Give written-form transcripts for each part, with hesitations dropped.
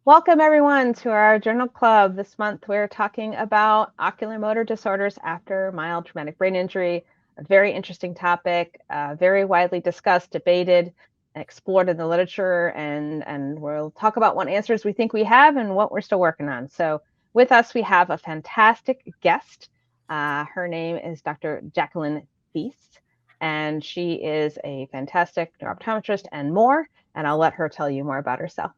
Welcome everyone to our journal club. This month we're talking about oculomotor disorders after mild traumatic brain injury. A very interesting topic, very widely discussed, debated, explored in the literature, and we'll talk about what answers we think we have and what we're still working on. So with us we have a fantastic guest. Her name is Dr. Jacqueline Theis, and she is a fantastic neuro-optometrist and more, and I'll let her tell you more about herself.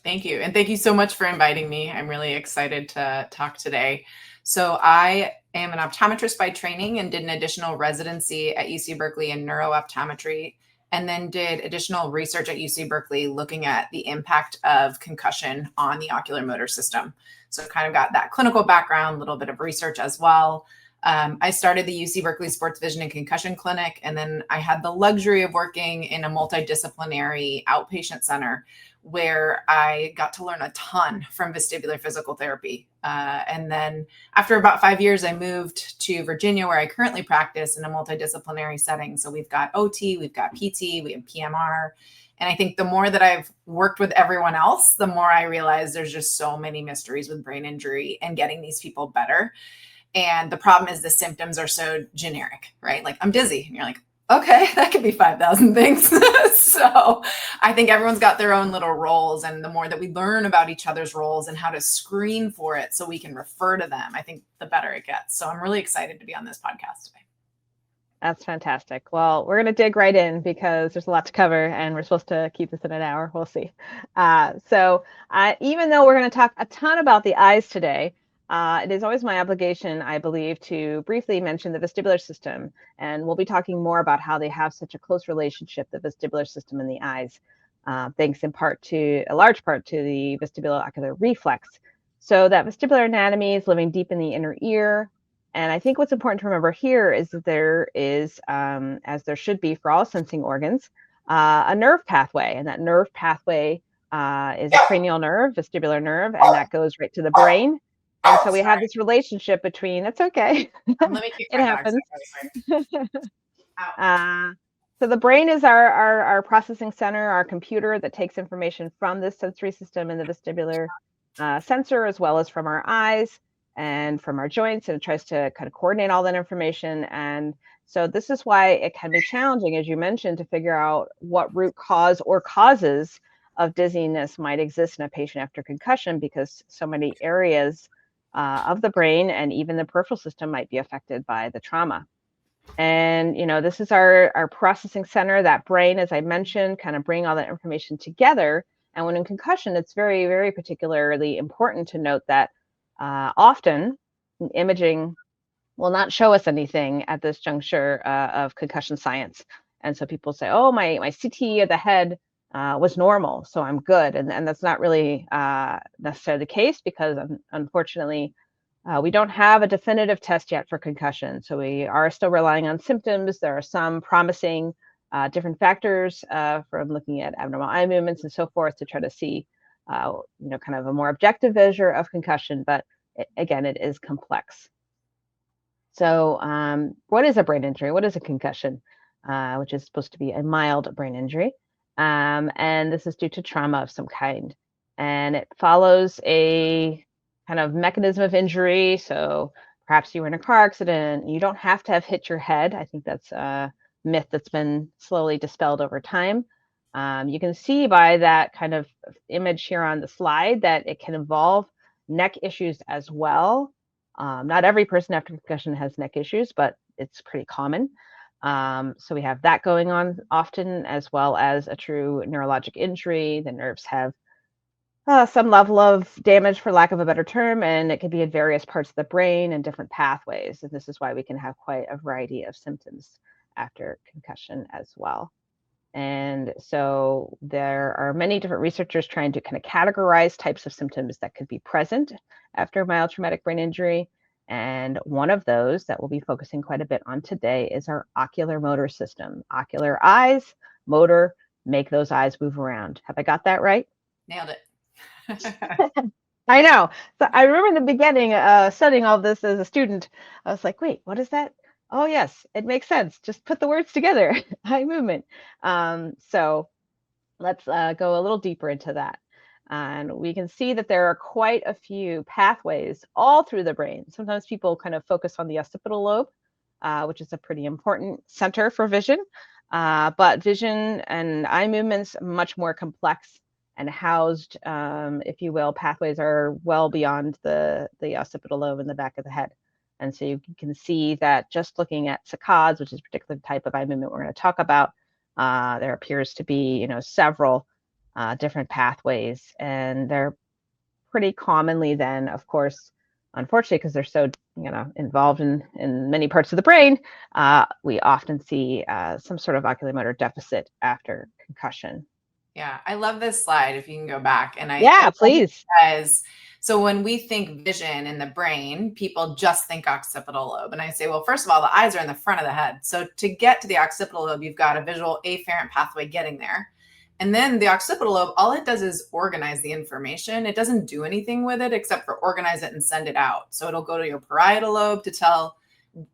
Thank you. And thank you so much for inviting me. I'm really excited to talk today. So I am an optometrist by training and did an additional residency at UC Berkeley in neuro-optometry, and then did additional research at UC Berkeley looking at the impact of concussion on the oculomotor system. So kind of got that clinical background, a little bit of research as well. I started the UC Berkeley Sports Vision and Concussion Clinic, and then I had the luxury of working in a multidisciplinary outpatient center where I got to learn a ton from vestibular physical therapy. And then after about 5 years, I moved to Virginia, where I currently practice in a multidisciplinary setting. So we've got OT, we've got PT, we have PMR. And I think the more that I've worked with everyone else, the more I realize there's just so many mysteries with brain injury and getting these people better. And the problem is the symptoms are so generic, right? Like, I'm dizzy. And you're like, okay, that could be 5,000 things. So I think everyone's got their own little roles. And the more that we learn about each other's roles and how to screen for it so we can refer to them, I think the better it gets. So I'm really excited to be on this podcast today. That's fantastic. Well, we're going to dig right in because there's a lot to cover and we're supposed to keep this in an hour. We'll see. Even though we're going to talk a ton about the eyes today, it is always my obligation, I believe, to briefly mention the vestibular system. And we'll be talking more about how they have such a close relationship, the vestibular system and the eyes, thanks in part to, a large part to the vestibulo-ocular reflex. So that vestibular anatomy is living deep in the inner ear. And I think what's important to remember here is that there is, as there should be for all sensing organs, a nerve pathway. And that nerve pathway is a cranial nerve, vestibular nerve, and that goes right to the brain. And so we have this relationship between, it's okay. Let me kick it my happens. Ow. So the brain is our processing center, our computer that takes information from this sensory system and the vestibular sensor, as well as from our eyes and from our joints, and it tries to kind of coordinate all that information. And so this is why it can be challenging, as you mentioned, to figure out what root cause or causes of dizziness might exist in a patient after concussion, because so many areas of the brain and even the peripheral system might be affected by the trauma. And, you know, this is our processing center, that brain, as I mentioned, kind of bring all that information together. And when in concussion, it's very, very particularly important to note that often imaging will not show us anything at this juncture of concussion science. And so people say, oh, my CT of the head was normal, so I'm good. And that's not really necessarily the case, because unfortunately, we don't have a definitive test yet for concussion. So we are still relying on symptoms. There are some promising different factors from looking at abnormal eye movements and so forth to try to see, kind of a more objective measure of concussion. But again, it is complex. So what is a brain injury? What is a concussion, which is supposed to be a mild brain injury? And this is due to trauma of some kind. And it follows a kind of mechanism of injury. So perhaps you were in a car accident. You don't have to have hit your head. I think that's a myth that's been slowly dispelled over time. You can see by that kind of image here on the slide that it can involve neck issues as well. Not every person after concussion has neck issues, but it's pretty common. So we have that going on often, as well as a true neurologic injury. The nerves have some level of damage, for lack of a better term, and it could be in various parts of the brain and different pathways. And this is why we can have quite a variety of symptoms after concussion as well. And so there are many different researchers trying to kind of categorize types of symptoms that could be present after mild traumatic brain injury. And one of those that we'll be focusing quite a bit on today is our ocular motor system. Ocular eyes, motor, make those eyes move around. Have I got that right? Nailed it. I know. So I remember in the beginning studying all this as a student, I was like, wait, what is that? Oh, yes, it makes sense. Just put the words together, eye movement. So let's go a little deeper into that. And we can see that there are quite a few pathways all through the brain. Sometimes people kind of focus on the occipital lobe, which is a pretty important center for vision. But vision and eye movements much more complex and housed, if you will, pathways are well beyond the occipital lobe in the back of the head. And so you can see that just looking at saccades, which is a particular type of eye movement we're going to talk about, there appears to be, several different pathways, and they're pretty commonly then, of course, unfortunately, because they're so involved in many parts of the brain, we often see some sort of oculomotor deficit after concussion. Yeah, I love this slide. If you can go back, and Yeah, please. Because so when we think vision in the brain, people just think occipital lobe, and I say, well, first of all, the eyes are in the front of the head. So to get to the occipital lobe, you've got a visual afferent pathway getting there. And then the occipital lobe, all it does is organize the information. It doesn't do anything with it except for organize it and send it out. So it'll go to your parietal lobe to tell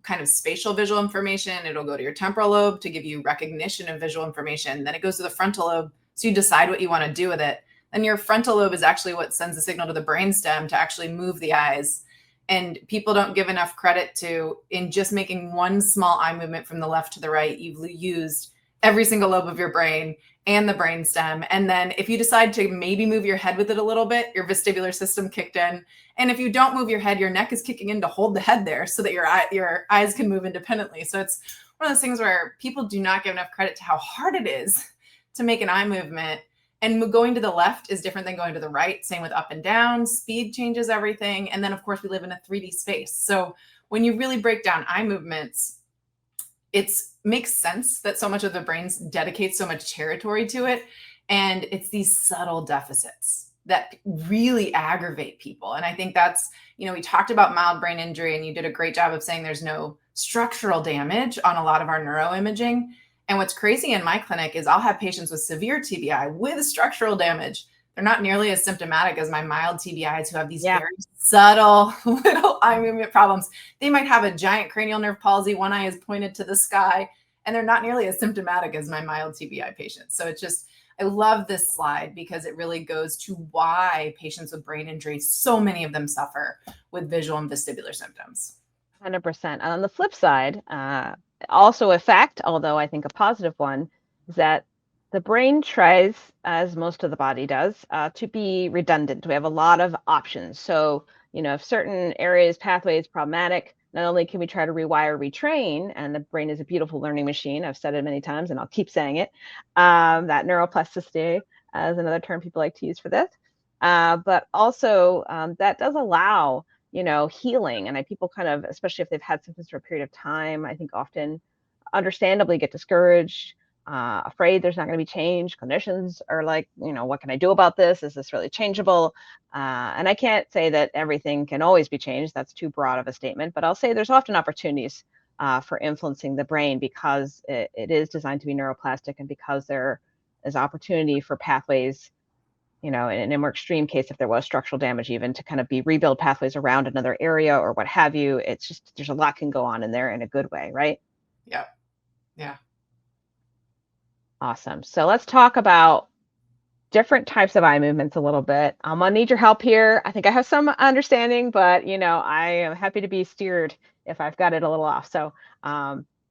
kind of spatial visual information. It'll go to your temporal lobe to give you recognition of visual information. Then it goes to the frontal lobe. So you decide what you want to do with it. Then your frontal lobe is actually what sends the signal to the brainstem to actually move the eyes. And people don't give enough credit to, in just making one small eye movement from the left to the right, you've used every single lobe of your brain and the brainstem. And then if you decide to maybe move your head with it a little bit, your vestibular system kicked in. And if you don't move your head, your neck is kicking in to hold the head there so that your eyes can move independently. So it's one of those things where people do not give enough credit to how hard it is to make an eye movement. And going to the left is different than going to the right. Same with up and down. Speed changes everything. And then, of course, we live in a 3D space. So when you really break down eye movements, it makes sense that so much of the brain dedicates so much territory to it. And it's these subtle deficits that really aggravate people. And I think that's, we talked about mild brain injury, and you did a great job of saying there's no structural damage on a lot of our neuroimaging. And what's crazy in my clinic is I'll have patients with severe TBI with structural damage. They're not nearly as symptomatic as my mild TBIs who have these very subtle little eye movement problems. They might have a giant cranial nerve palsy. One eye is pointed to the sky, and they're not nearly as symptomatic as my mild TBI patients. So it's just, I love this slide because it really goes to why patients with brain injury, so many of them suffer with visual and vestibular symptoms. 100%. And on the flip side, also a fact, although I think a positive one, is that the brain tries, as most of the body does, to be redundant. We have a lot of options. So, if certain areas, pathways, problematic, not only can we try to rewire, retrain, and the brain is a beautiful learning machine. I've said it many times, and I'll keep saying it. That neuroplasticity is another term people like to use for this. But also that does allow, healing. And people kind of, especially if they've had symptoms for a period of time, I think often understandably get discouraged, afraid there's not going to be change. Clinicians are like, what can I do about this? Is this really changeable? And I can't say that everything can always be changed. That's too broad of a statement, but I'll say there's often opportunities for influencing the brain because it is designed to be neuroplastic, and because there is opportunity for pathways, in a more extreme case, if there was structural damage, even to kind of be rebuild pathways around another area or what have you. It's just, there's a lot can go on in there in a good way, right? Yeah. Yeah. Awesome. So let's talk about different types of eye movements a little bit. I'm gonna need your help here. I think I have some understanding, but I am happy to be steered if I've got it a little off. So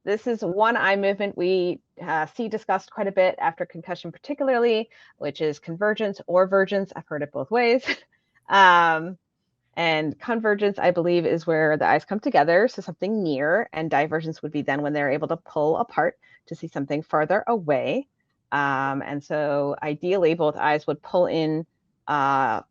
this is one eye movement we see discussed quite a bit after concussion, particularly, which is convergence or vergence. I've heard it both ways. And convergence, I believe, is where the eyes come together, so something near, and divergence would be then when they're able to pull apart to see something farther away. And so ideally, both eyes would pull in a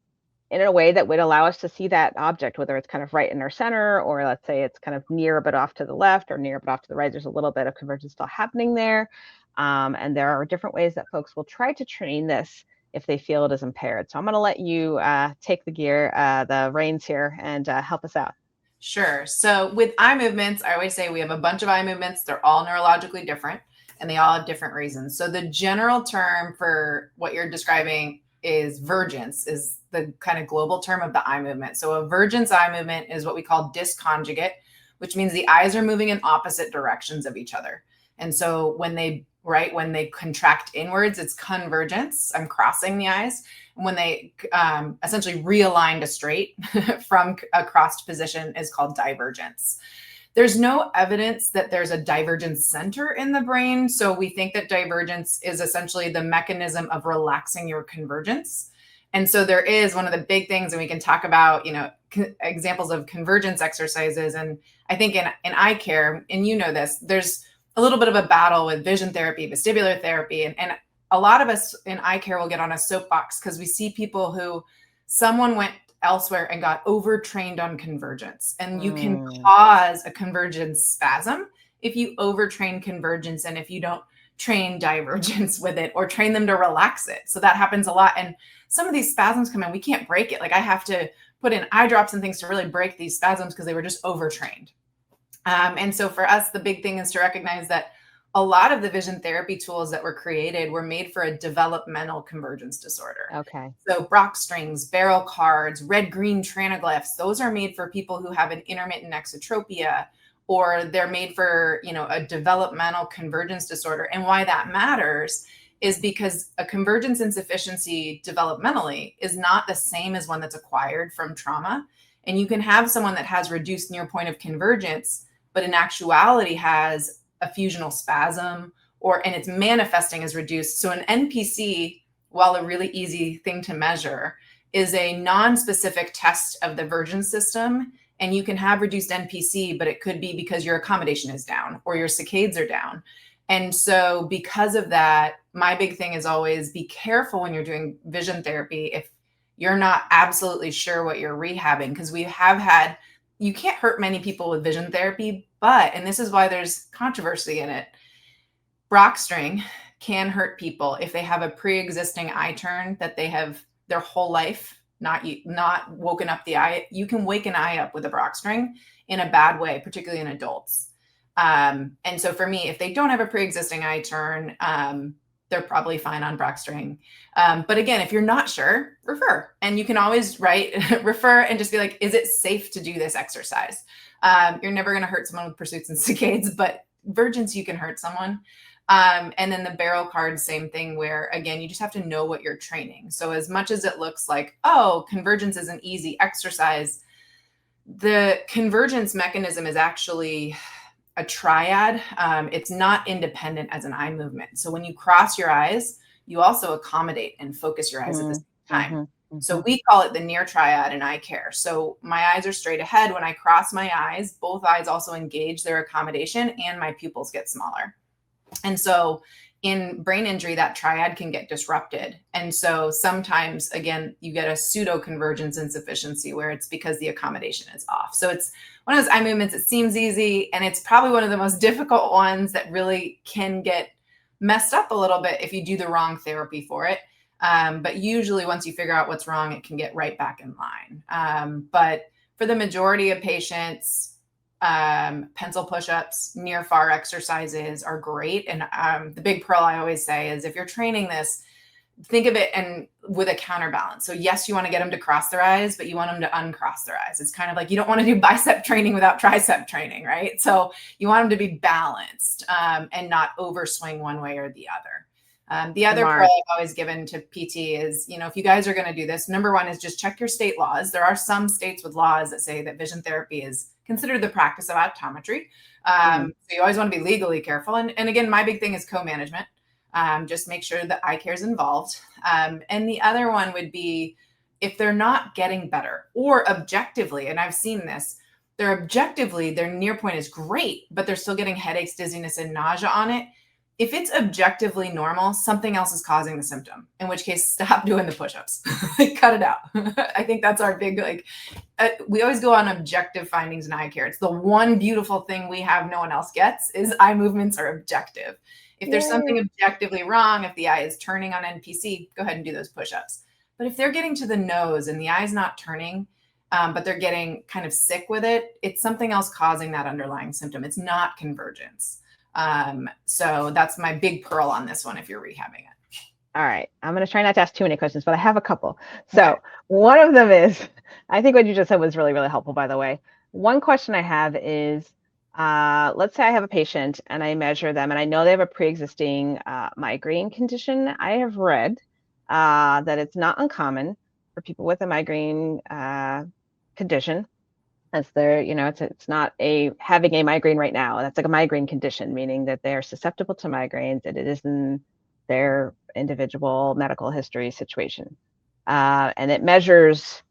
way that would allow us to see that object, whether it's kind of right in our center, or let's say it's kind of near but off to the left, or near but off to the right. There's a little bit of convergence still happening there. And there are different ways that folks will try to train this if they feel it is impaired. So I'm going to let you take the reins here and help us out. Sure. So with eye movements, I always say we have a bunch of eye movements. They're all neurologically different, and they all have different reasons. So the general term for what you're describing is vergence, is the kind of global term of the eye movement. So a vergence eye movement is what we call dysconjugate, which means the eyes are moving in opposite directions of each other. And so when they right? When they contract inwards, it's convergence. I'm crossing the eyes. When they essentially realign to straight from a crossed position is called divergence. There's no evidence that there's a divergence center in the brain. So we think that divergence is essentially the mechanism of relaxing your convergence. And so there is one of the big things, and we can talk about, examples of convergence exercises. And I think in eye care, and you know this, there's a little bit of a battle with vision therapy, vestibular therapy. And a lot of us in eye care will get on a soapbox because we see people who someone went elsewhere and got overtrained on convergence. And you can cause a convergence spasm if you overtrain convergence and if you don't train divergence with it or train them to relax it. So that happens a lot. And some of these spasms come in, we can't break it. Like I have to put in eye drops and things to really break these spasms because they were just overtrained. And so for us, the big thing is to recognize that a lot of the vision therapy tools that were created were made for a developmental convergence disorder. Okay. So Brock strings, barrel cards, red-green tranoglyphs, those are made for people who have an intermittent exotropia, or they're made for, a developmental convergence disorder. And why that matters is because a convergence insufficiency developmentally is not the same as one that's acquired from trauma. And you can have someone that has reduced near point of convergence, but in actuality has a fusional spasm, and it's manifesting as reduced. So an NPC, while a really easy thing to measure, is a non-specific test of the vergence system. And you can have reduced NPC, but it could be because your accommodation is down or your saccades are down. And so because of that, my big thing is always be careful when you're doing vision therapy if you're not absolutely sure what you're rehabbing, because you can't hurt many people with vision therapy, but, and this is why there's controversy in it, Brock string can hurt people if they have a pre-existing eye turn that they have their whole life not woken up the eye. You can wake an eye up with a Brock string in a bad way, particularly in adults. And so for me, if they don't have a pre-existing eye turn, they're probably fine on Brock string. But again, if you're not sure, refer. And you can always refer and just be like, is it safe to do this exercise? You're never going to hurt someone with pursuits and saccades, but vergence, you can hurt someone. And then the barrel card, same thing, where again, you just have to know what you're training. So as much as it looks like, oh, convergence is an easy exercise, the convergence mechanism is actually a triad. It's not independent as an eye movement. So when you cross your eyes, you also accommodate and focus your eyes at the same time. So we call it the near triad in eye care. So my eyes are straight ahead. When I cross my eyes, both eyes also engage their accommodation and my pupils get smaller. And so in brain injury, that triad can get disrupted. And so sometimes, again, you get a pseudo convergence insufficiency where it's because the accommodation is off. So it's one of those eye movements, it seems easy, and it's probably one of the most difficult ones that really can get messed up a little bit if you do the wrong therapy for it. But usually once you figure out what's wrong, it can get right back in line. But for the majority of patients, pencil push-ups, near far exercises are great. And the big pearl I always say is if you're training this, think of it and with a counterbalance. So yes, you want to get them to cross their eyes, but you want them to uncross their eyes. It's kind of like you don't want to do bicep training without tricep training, right? So you want them to be balanced and not overswing one way or the other. The other pearl I've always given to PT is, if you guys are going to do this, number one is just check your state laws. There are some states with laws that say that vision therapy is considered the practice of optometry. So you always want to be legally careful. And again, my big thing is co-management. Just make sure that eye care is involved. And the other one would be if they're not getting better or objectively, and I've seen this, their near point is great, but they're still getting headaches, dizziness, and nausea on it. If it's objectively normal, something else is causing the symptom, in which case stop doing the push-ups, cut it out. I think that's our big, we always go on objective findings in eye care. It's the one beautiful thing we have no one else gets is eye movements are objective. If there's something objectively wrong, if the eye is turning on NPC, go ahead and do those push-ups. But if they're getting to the nose and the eye's not turning, but they're getting kind of sick with it, it's something else causing that underlying symptom. It's not convergence. So that's my big pearl on this one if you're rehabbing it. All right. I'm going to try not to ask too many questions, but I have a couple. So one of them is, I think what you just said was really, really helpful, by the way. One question I have is, let's say I have a patient and I measure them and I know they have a pre-existing migraine condition. I have read that it's not uncommon for people with a migraine condition. As they're, it's not having a migraine right now. That's like a migraine condition, meaning that they're susceptible to migraines and it is in their individual medical history situation. And it measures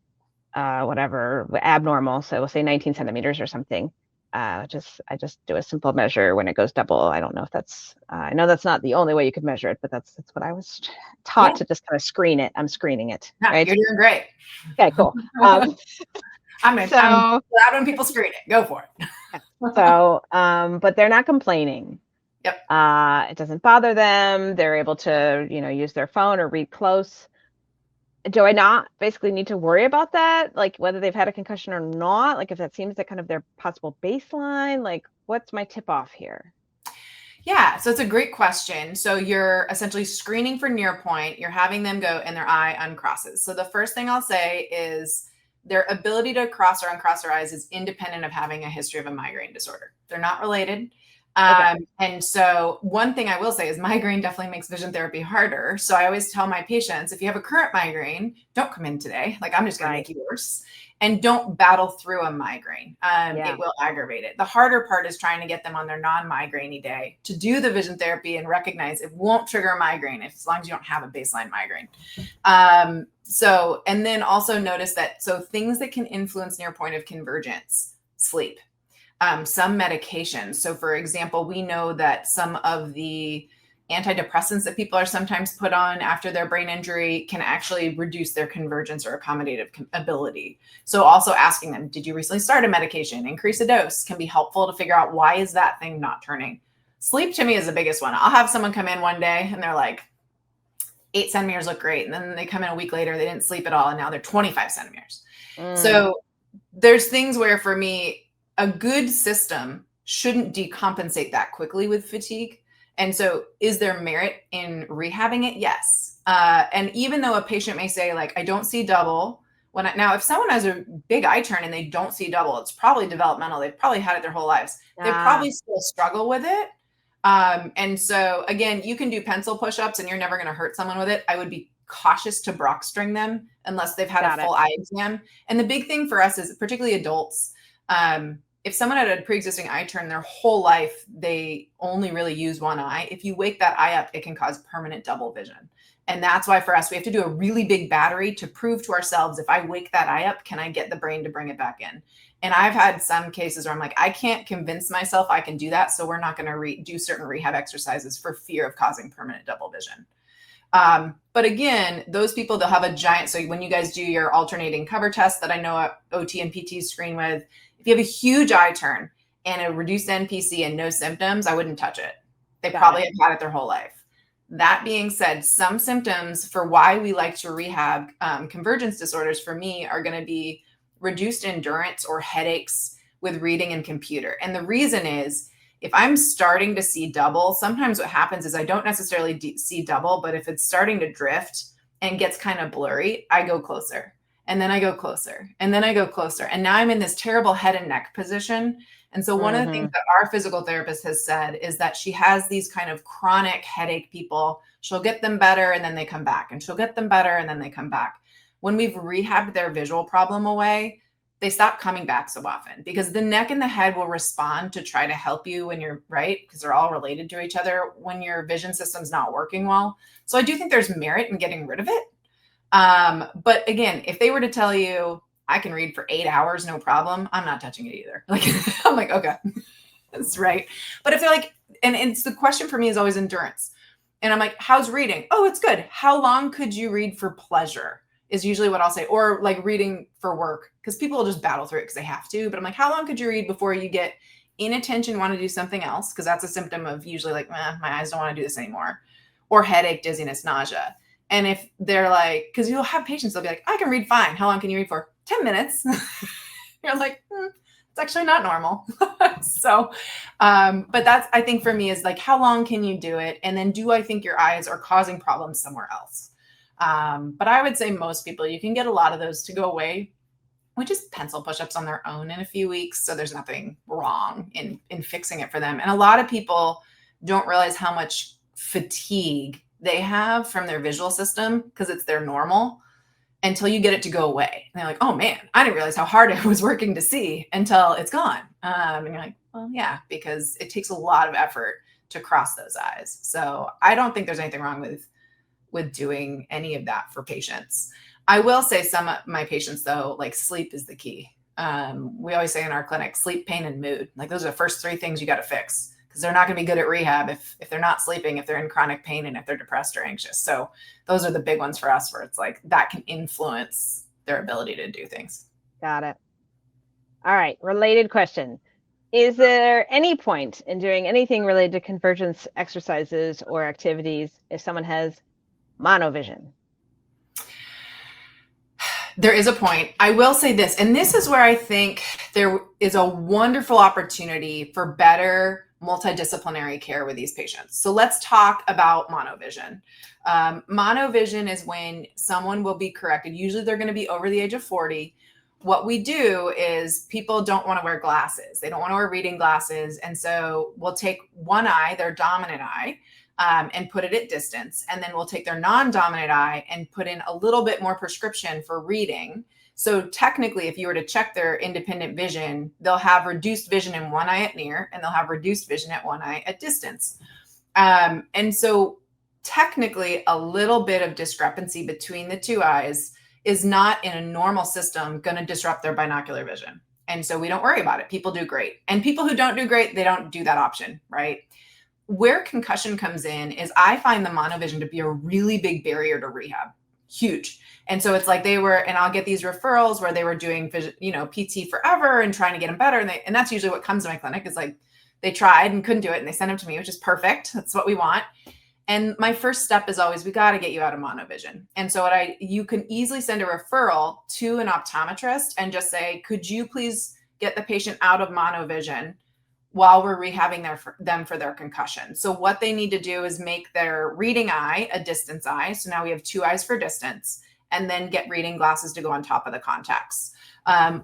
whatever abnormal. So we'll say 19 centimeters or something. I just do a simple measure when it goes double. I don't know if that's, I know that's not the only way you could measure it, but that's what I was taught to just kind of screen it. I'm screening it. Yeah, right? You're doing great. Okay, cool. I'm glad when people screen it. Go for it. So, but they're not complaining. Yep. It doesn't bother them. They're able to, use their phone or read close. Do I not basically need to worry about that? Like whether they've had a concussion or not? Like if that seems like kind of their possible baseline, like what's my tip off here? Yeah, so it's a great question. So you're essentially screening for near point. You're having them go and their eye uncrosses. So the first thing I'll say is their ability to cross or uncross their eyes is independent of having a history of a migraine disorder. They're not related. Okay. And so one thing I will say is migraine definitely makes vision therapy harder. So I always tell my patients, if you have a current migraine, don't come in today. Like I'm just going to make you worse. And don't battle through a migraine. It will aggravate it. The harder part is trying to get them on their non-migraine day to do the vision therapy and recognize it won't trigger a migraine as long as you don't have a baseline migraine. And then also notice that, so things that can influence near point of convergence, sleep, some medications. So for example, we know that some of the antidepressants that people are sometimes put on after their brain injury can actually reduce their convergence or accommodative ability. So also asking them, did you recently start a medication? Increase a dose can be helpful to figure out why is that thing not turning. Sleep to me is the biggest one. I'll have someone come in one day and they're like, 8 centimeters look great. And then they come in a week later, they didn't sleep at all. And now they're 25 centimeters. So there's things where for me, a good system shouldn't decompensate that quickly with fatigue. And so is there merit in rehabbing it? Yes. And even though a patient may say like, I don't see double now, if someone has a big eye turn and they don't see double, it's probably developmental. They've probably had it their whole lives. They probably still struggle with it. And so again, you can do pencil push-ups and you're never going to hurt someone with it. I would be cautious to Brock string them unless they've had a full eye exam. And the big thing for us is particularly adults. If someone had a pre-existing eye turn their whole life, they only really use one eye. If you wake that eye up, it can cause permanent double vision. And that's why for us, we have to do a really big battery to prove to ourselves, if I wake that eye up, can I get the brain to bring it back in? And I've had some cases where I'm like, I can't convince myself I can do that. So we're not going to do certain rehab exercises for fear of causing permanent double vision. But again, those people, they'll have a giant, so when you guys do your alternating cover test that I know OT and PT screen with, if you have a huge eye turn and a reduced NPC and no symptoms, I wouldn't touch it. They probably have had it their whole life. That being said, some symptoms for why we like to rehab convergence disorders for me are going to be reduced endurance or headaches with reading and computer. And the reason is, if I'm starting to see double, sometimes what happens is I don't necessarily see double, but if it's starting to drift and gets kind of blurry, I go closer. And then I go closer, and then I go closer. And now I'm in this terrible head and neck position. And so one of the things that our physical therapist has said is that she has these kind of chronic headache people. She'll get them better and then they come back, and she'll get them better and then they come back. When we've rehabbed their visual problem away, they stop coming back so often, because the neck and the head will respond to try to help you when you're right, because they're all related to each other when your vision system's not working well. So I do think there's merit in getting rid of it. But again, if they were to tell you I can read for 8 hours, no problem, I'm not touching it either. Like, I'm like, okay, that's right. But if they're like, and it's the question for me is always endurance. And I'm like, how's reading? Oh, it's good. How long could you read for pleasure is usually what I'll say, or like reading for work, because people will just battle through it because they have to. But I'm like, how long could you read before you get inattention, want to do something else? Because that's a symptom of usually like, my eyes don't want to do this anymore, or headache, dizziness, nausea. And if they're like, because you'll have patients, they'll be like, I can read fine. How long can you read for? 10 minutes. You're like, it's actually not normal. So, but that's, I think for me is like, how long can you do it? And then do I think your eyes are causing problems somewhere else? But I would say most people, you can get a lot of those to go away which is pencil push-ups on their own in a few weeks. So there's nothing wrong in fixing it for them. And a lot of people don't realize how much fatigue they have from their visual system because it's their normal until you get it to go away. And they're like, oh man, I didn't realize how hard I was working to see until it's gone. And you're like, well, yeah, because it takes a lot of effort to cross those eyes. So I don't think there's anything wrong with doing any of that for patients. I will say some of my patients though, like sleep is the key. We always say in our clinic, sleep, pain, and mood. Like those are the first three things you got to fix because they're not going to be good at rehab if they're not sleeping, if they're in chronic pain, and if they're depressed or anxious. So those are the big ones for us where it's like that can influence their ability to do things. Got it. All right. Related question. Is there any point in doing anything related to convergence exercises or activities if someone has monovision? There is a point. I will say this, and this is where I think there is a wonderful opportunity for better multidisciplinary care with these patients. So let's talk about monovision. Monovision is when someone will be corrected. Usually they're going to be over the age of 40. What we do is people don't want to wear glasses. They don't want to wear reading glasses. And so we'll take one eye, their dominant eye, and put it at distance. And then we'll take their non-dominant eye and put in a little bit more prescription for reading. So technically, if you were to check their independent vision, they'll have reduced vision in one eye at near, and they'll have reduced vision at one eye at distance. And so technically, a little bit of discrepancy between the two eyes is not in a normal system going to disrupt their binocular vision. And so we don't worry about it. People do great. And people who don't do great, they don't do that option, right? Where concussion comes in is I find the monovision to be a really big barrier to rehab, huge. And so it's like and I'll get these referrals where they were doing, PT forever and trying to get them better. And that's usually what comes to my clinic is like, they tried and couldn't do it and they sent them to me, which is perfect. That's what we want. And my first step is always, we got to get you out of monovision. And so you can easily send a referral to an optometrist and just say, could you please get the patient out of monovision while we're rehabbing them for their concussion. So what they need to do is make their reading eye a distance eye. So now we have two eyes for distance, and then get reading glasses to go on top of the contacts.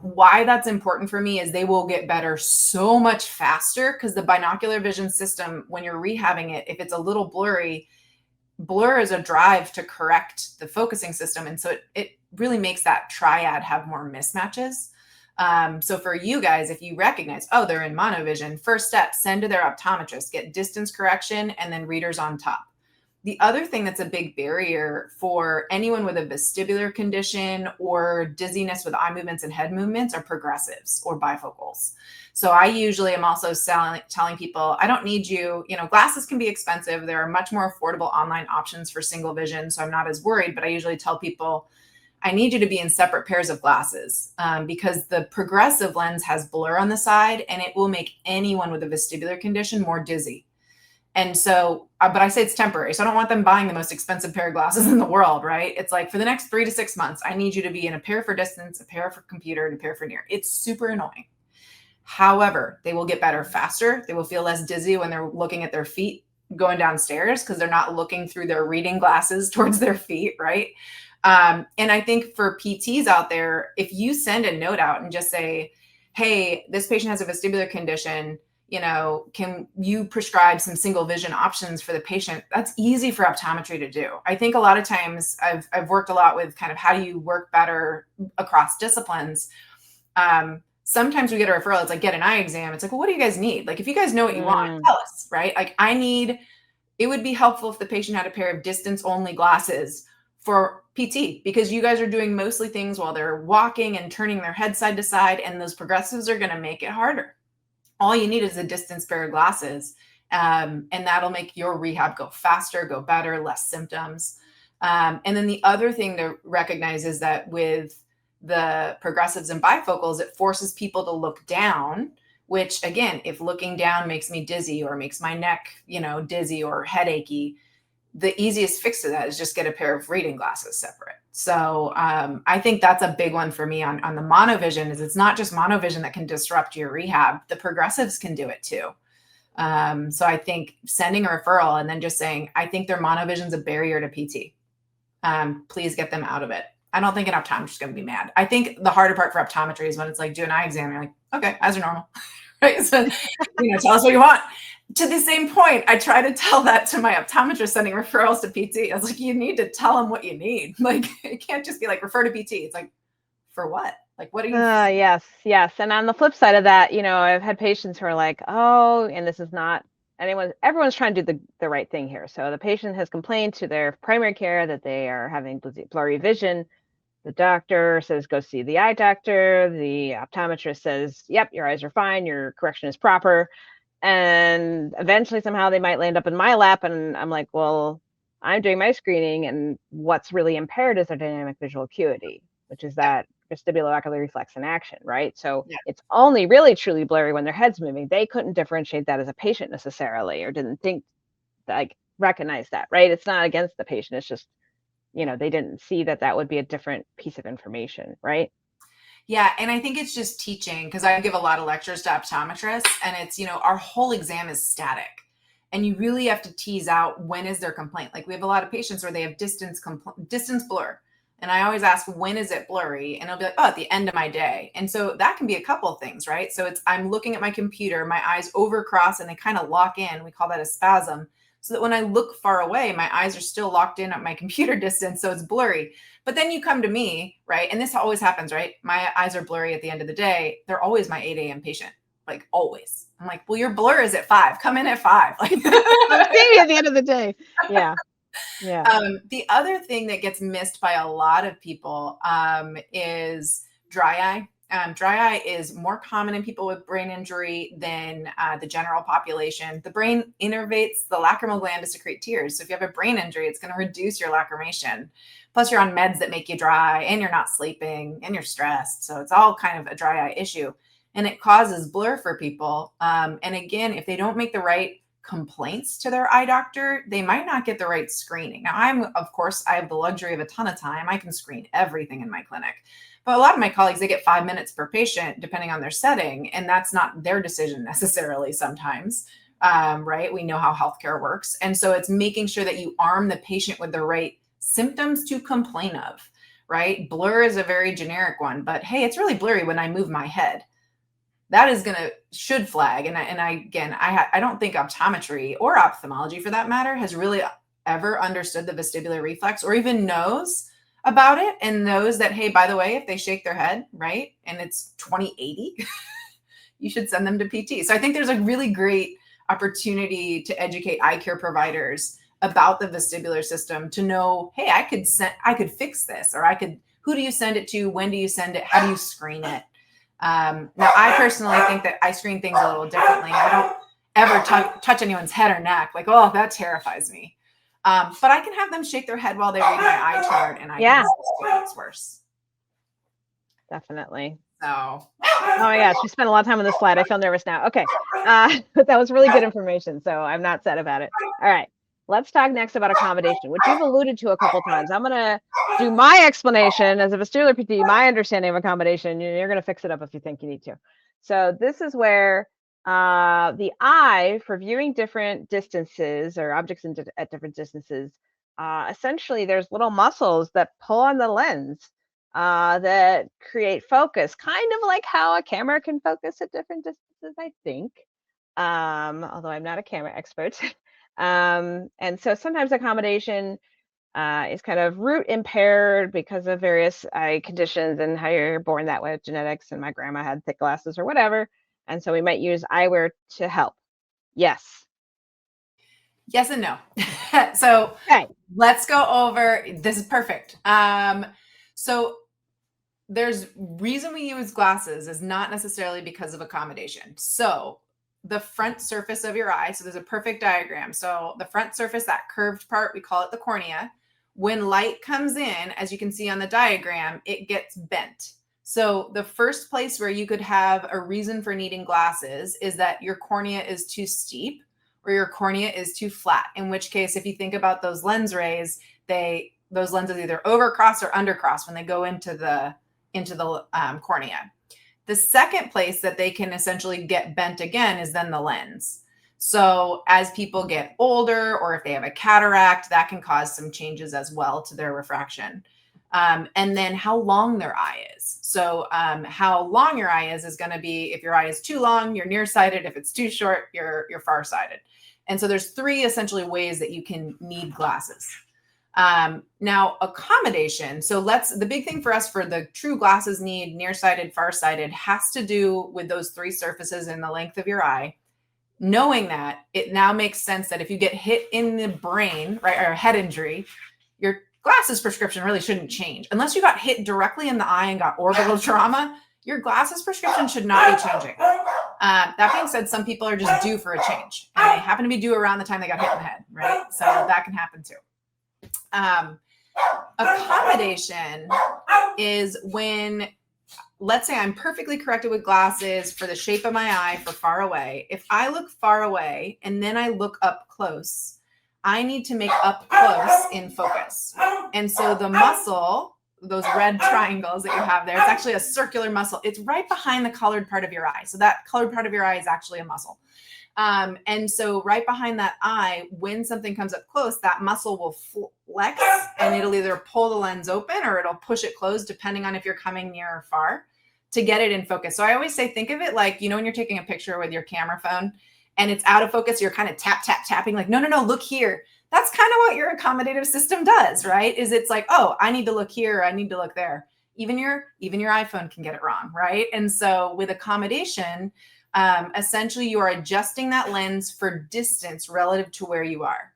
Why that's important for me is they will get better so much faster because the binocular vision system, when you're rehabbing it, if it's a little blurry, blur is a drive to correct the focusing system. And so it really makes that triad have more mismatches. So for you guys, if you recognize, oh, they're in monovision, first step, send to their optometrist, get distance correction, and then readers on top. The other thing that's a big barrier for anyone with a vestibular condition or dizziness with eye movements and head movements are progressives or bifocals. So I usually am also telling people, I don't need you, glasses can be expensive. There are much more affordable online options for single vision. So I'm not as worried, but I usually tell people, I need you to be in separate pairs of glasses because the progressive lens has blur on the side and it will make anyone with a vestibular condition more dizzy. And so, but I say it's temporary. So I don't want them buying the most expensive pair of glasses in the world, right? It's like for the next 3 to 6 months, I need you to be in a pair for distance, a pair for computer, and a pair for near. It's super annoying. However, they will get better faster. They will feel less dizzy when they're looking at their feet going downstairs because they're not looking through their reading glasses towards their feet, right? And I think for PTs out there, if you send a note out and just say, hey, this patient has a vestibular condition, can you prescribe some single vision options for the patient? That's easy for optometry to do. I think a lot of times I've worked a lot with kind of how do you work better across disciplines. Sometimes we get a referral, it's like, get an eye exam. It's like, well, what do you guys need? Like, if you guys know what you want, tell us, right? Like it would be helpful if the patient had a pair of distance only glasses for PT, because you guys are doing mostly things while they're walking and turning their head side to side, and those progressives are going to make it harder. All you need is a distance pair of glasses, and that'll make your rehab go faster, go better, less symptoms. And then the other thing to recognize is that with the progressives and bifocals, it forces people to look down, which again, if looking down makes me dizzy or makes my neck, dizzy or headachy, the easiest fix to that is just get a pair of reading glasses separate. So I think that's a big one for me on the monovision is it's not just monovision that can disrupt your rehab. The progressives can do it too. So I think sending a referral and then just saying, I think their monovision is a barrier to PT. Please get them out of it. I don't think an optometrist is going to be mad. I think the harder part for optometry is when it's like, do an eye exam. You're like, okay, eyes are normal. Right. So, tell us what you want. To the same point, I try to tell that to my optometrist sending referrals to PT. I was like, you need to tell them what you need. Like, it can't just be like, refer to PT. It's like, for what? Like, what are you? Yes. And on the flip side of that, I've had patients who are like, oh, and this is not everyone's trying to do the right thing here. So the patient has complained to their primary care that they are having blurry vision. The doctor says, go see the eye doctor. The optometrist says, yep, your eyes are fine. Your correction is proper. And eventually somehow they might land up in my lap. And I'm like, well, I'm doing my screening. And what's really impaired is their dynamic visual acuity, which is that vestibulo-ocular reflex in action, right? So it's only really truly blurry when their head's moving. They couldn't differentiate that as a patient necessarily, or didn't think, like, recognize that, right? It's not against the patient. It's just, they didn't see that would be a different piece of information, right? Yeah. And I think it's just teaching, because I give a lot of lectures to optometrists, and it's, our whole exam is static. And you really have to tease out, when is their complaint? Like, we have a lot of patients where they have distance blur. And I always ask, when is it blurry? And it'll be like, oh, at the end of my day. And so that can be a couple of things, right? So I'm looking at my computer, my eyes overcross and they kind of lock in. We call that a spasm. So that when I look far away, my eyes are still locked in at my computer distance. So it's blurry. But then you come to me, right? And this always happens, right? My eyes are blurry at the end of the day. They're always my 8 a.m. patient, like always. I'm like, well, your blur is at 5. Come in at 5. Like, I'm seeing you at the end of the day. Yeah. The other thing that gets missed by a lot of people is dry eye. Dry eye is more common in people with brain injury than the general population. The brain innervates the lacrimal gland to secrete tears. So if you have a brain injury, it's going to reduce your lacrimation. Plus, you're on meds that make you dry, and you're not sleeping, and you're stressed. So it's all kind of a dry eye issue, and it causes blur for people. And again, if they don't make the right complaints to their eye doctor, they might not get the right screening. Now, I have the luxury of a ton of time. I can screen everything in my clinic. But a lot of my colleagues, they get 5 minutes per patient, depending on their setting. And that's not their decision necessarily sometimes, right? We know how healthcare works. And so it's making sure that you arm the patient with the right symptoms to complain of, right? Blur is a very generic one, but hey, it's really blurry when I move my head. That is should flag. And I don't think optometry or ophthalmology, for that matter, has really ever understood the vestibular reflex, or even knows about it, and knows that, hey, by the way, if they shake their head, right, and it's 20/80, you should send them to PT. So I think there's a really great opportunity to educate eye care providers about the vestibular system, to know, hey, I could fix this, or who do you send it to? When do you send it? How do you screen it? Now, I personally think that I screen things a little differently. I don't ever touch anyone's head or neck. Like, oh, that terrifies me. But I can have them shake their head while they read my eye chart, and I can see what's worse. Definitely. So, oh my gosh, we spent a lot of time on this slide. I feel nervous now. Okay, but that was really good information, so I'm not sad about it. All right, let's talk next about accommodation, which you've alluded to a couple times. I'm gonna do my explanation as a vestibular PT, my understanding of accommodation. You're gonna fix it up if you think you need to. So this is where the eye, for viewing different distances or objects at different distances, essentially there's little muscles that pull on the lens that create focus, kind of like how a camera can focus at different distances, I think, although I'm not a camera expert. And so sometimes accommodation is kind of root impaired because of various eye conditions and how you're born that way with genetics, and my grandma had thick glasses or whatever. And so we might use eyewear to help. Yes. Yes and no. So let's go over, this is perfect. So there's reason we use glasses is not necessarily because of accommodation. So the front surface of your eye, so there's a perfect diagram. So the front surface, that curved part, we call it the cornea. When light comes in, as you can see on the diagram, it gets bent. So the first place where you could have a reason for needing glasses is that your cornea is too steep or your cornea is too flat, in which case, if you think about those lens rays, those lenses either overcross or undercross when they go into the cornea. The second place that they can essentially get bent again is then the lens. So as people get older, or if they have a cataract, that can cause some changes as well to their refraction. And then how long their eye is. So how long your eye is going to be, if your eye is too long, you're nearsighted. If it's too short, you're farsighted. And so there's three essentially ways that you can need glasses. Now accommodation. So the big thing for us for the true glasses need, nearsighted, farsighted, has to do with those three surfaces in the length of your eye. Knowing that, it now makes sense that if you get hit in the brain, right, or a head injury, your glasses prescription really shouldn't change. Unless you got hit directly in the eye and got orbital trauma, your glasses prescription should not be changing. That being said, some people are just due for a change, and they happen to be due around the time they got hit in the head, right? So that can happen too. Accommodation is when, let's say I'm perfectly corrected with glasses for the shape of my eye for far away. If I look far away and then I look up close, I need to make up close in focus. And so the muscle, those red triangles that you have there, it's actually a circular muscle. It's right behind the colored part of your eye. So that colored part of your eye is actually a muscle. And so right behind that eye, when something comes up close, that muscle will flex and it'll either pull the lens open or it'll push it closed, depending on if you're coming near or far, to get it in focus. So I always say, think of it like, when you're taking a picture with your camera phone and it's out of focus, you're kind of tapping like, no, look here. That's kind of what your accommodative system does, right? Is it's like, oh, I need to look here, I need to look there. Even your iPhone can get it wrong, right? And so with accommodation, essentially you are adjusting that lens for distance relative to where you are.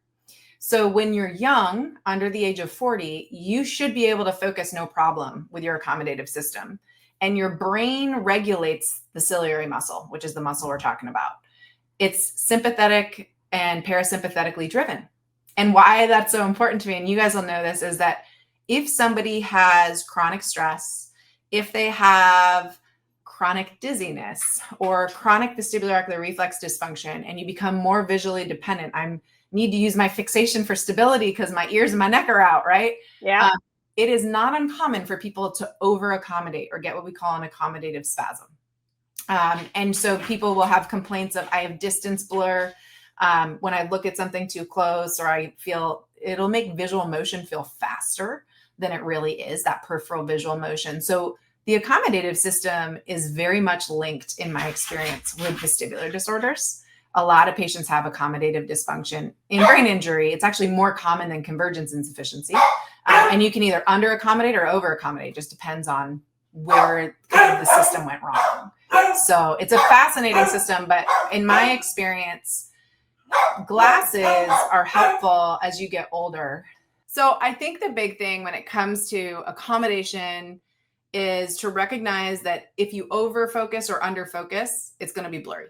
So when you're young, under the age of 40, you should be able to focus no problem with your accommodative system. And your brain regulates the ciliary muscle, which is the muscle we're talking about. It's sympathetic and parasympathetically driven. And why that's so important to me, and you guys will know this, is that if somebody has chronic stress, if they have chronic dizziness or chronic vestibular ocular reflex dysfunction, and you become more visually dependent, I need to use my fixation for stability because my ears and my neck are out, right? Yeah. It is not uncommon for people to over accommodate or get what we call an accommodative spasm. And so people will have complaints of, I have distance blur when I look at something too close, or I feel it'll make visual motion feel faster than it really is, that peripheral visual motion. So the accommodative system is very much linked, in my experience, with vestibular disorders. A lot of patients have accommodative dysfunction. In brain injury, it's actually more common than convergence insufficiency. And you can either under accommodate or over accommodate, just depends on where kind of the system went wrong. So it's a fascinating system, but in my experience, glasses are helpful as you get older. So I think the big thing when it comes to accommodation is to recognize that if you over focus or under focus, it's going to be blurry.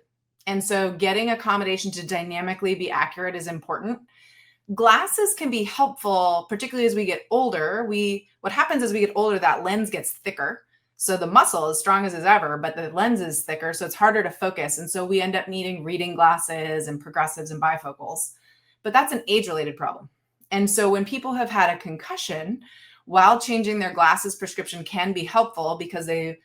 And so getting accommodation to dynamically be accurate is important. Glasses can be helpful, particularly as we get older. What happens as we get older, that lens gets thicker. So the muscle is strong as ever, but the lens is thicker, so it's harder to focus. And so we end up needing reading glasses and progressives and bifocals. But that's an age-related problem. And so when people have had a concussion, while changing their glasses prescription can be helpful because they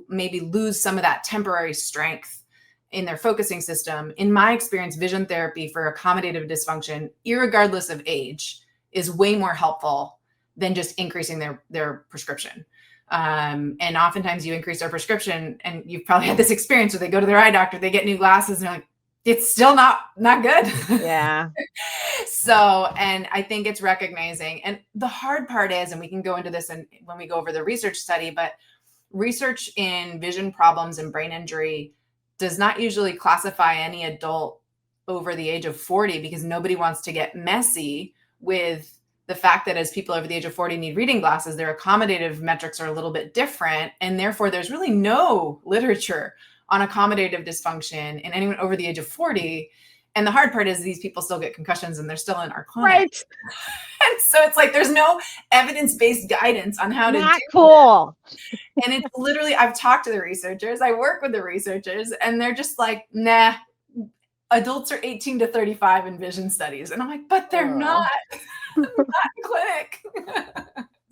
maybe lose some of that temporary strength in their focusing system. In my experience, vision therapy for accommodative dysfunction, irregardless of age, is way more helpful than just increasing their prescription. And oftentimes you increase their prescription, and you've probably had this experience where they go to their eye doctor, they get new glasses, and they're like, it's still not good. Yeah. So, and I think it's recognizing, and the hard part is, and we can go into this when we go over the research study, but research in vision problems and brain injury does not usually classify any adult over the age of 40 because nobody wants to get messy with the fact that as people over the age of 40 need reading glasses, their accommodative metrics are a little bit different. And therefore, there's really no literature on accommodative dysfunction in anyone over the age of 40. And the hard part is these people still get concussions and they're still in our clinic. Right. And so it's like there's no evidence-based guidance on how to do cool. it. And it's literally, I've talked to the researchers, I work with the researchers, and they're just like, nah, adults are 18 to 35 in vision studies. And I'm like, but they're not. Not in clinic.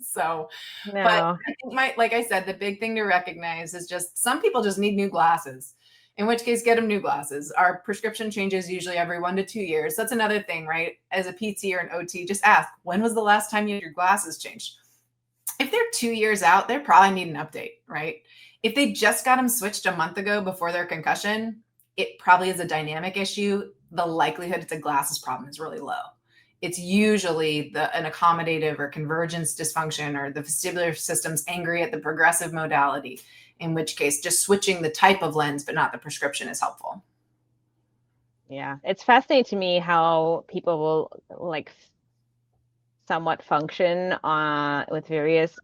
So, no. But I think like I said, the big thing to recognize is just some people just need new glasses, in which case get them new glasses. Our prescription changes usually every 1 to 2 years. That's another thing, right? As a PT or an OT, just ask, when was the last time you had your glasses changed? If they're 2 years out, they probably need an update, right? If they just got them switched a month ago before their concussion, it probably is a dynamic issue. The likelihood it's a glasses problem is really low. It's usually an accommodative or convergence dysfunction, or the vestibular system's angry at the progressive modality, in which case just switching the type of lens, but not the prescription, is helpful. Yeah, it's fascinating to me how people will like somewhat function with various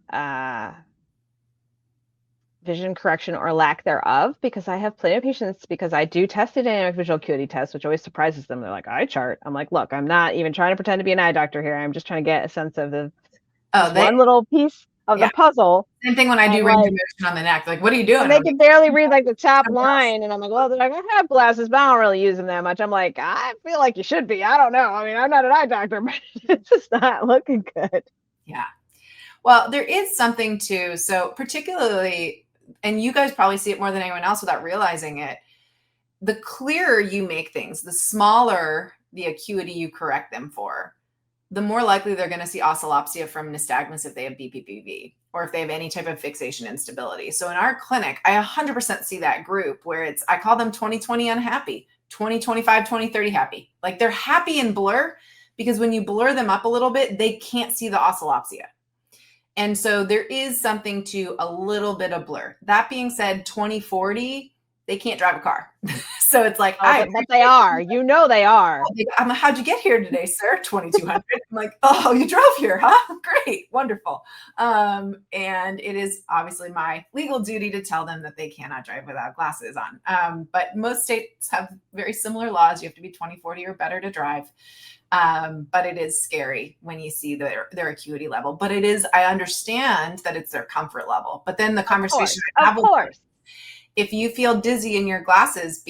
vision correction or lack thereof, because I have plenty of patients, because I do test the dynamic visual acuity test, which always surprises them. They're like, eye chart. I'm like, look, I'm not even trying to pretend to be an eye doctor here. I'm just trying to get a sense of one little piece of the puzzle. Same thing when I do range of motion on the neck. Like, what are you doing? And they can barely read like the top line. And I'm like, well, they're like, I have glasses, but I don't really use them that much. I'm like, I feel like you should be. I don't know. I mean, I'm not an eye doctor, but it's just not looking good. Yeah. Well, there is something too. So particularly, and you guys probably see it more than anyone else without realizing it, the clearer you make things, the smaller the acuity you correct them for, the more likely they're going to see oscillopsia from nystagmus if they have BPPV, or if they have any type of fixation instability. So in our clinic, I 100% see that group where I call them 20/20 unhappy, 20/25, 20/30 happy. Like, they're happy in blur, because when you blur them up a little bit, they can't see the oscillopsia. And so there is something to a little bit of blur. That being said, 20/40, they can't drive a car. So it's like, but they are, they are. I'm like, how'd you get here today, sir? 2200. I'm like, oh, you drove here, huh? Great, wonderful. And it is obviously my legal duty to tell them that they cannot drive without glasses on. But most states have very similar laws. You have to be 20/40 or better to drive. But it is scary when you see their acuity level. But I understand that it's their comfort level. But then the conversation I have with them, if you feel dizzy in your glasses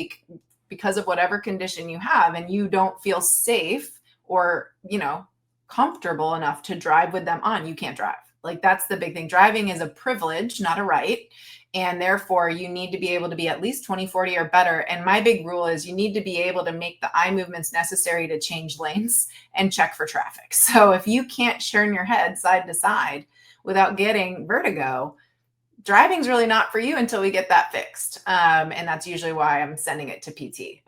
because of whatever condition you have, and you don't feel safe or, comfortable enough to drive with them on, you can't drive. Like, that's the big thing. Driving is a privilege, not a right. And therefore you need to be able to be at least 20/40 or better. And my big rule is you need to be able to make the eye movements necessary to change lanes and check for traffic. So if you can't turn your head side to side without getting vertigo, driving's really not for you until we get that fixed. And that's usually why I'm sending it to PT.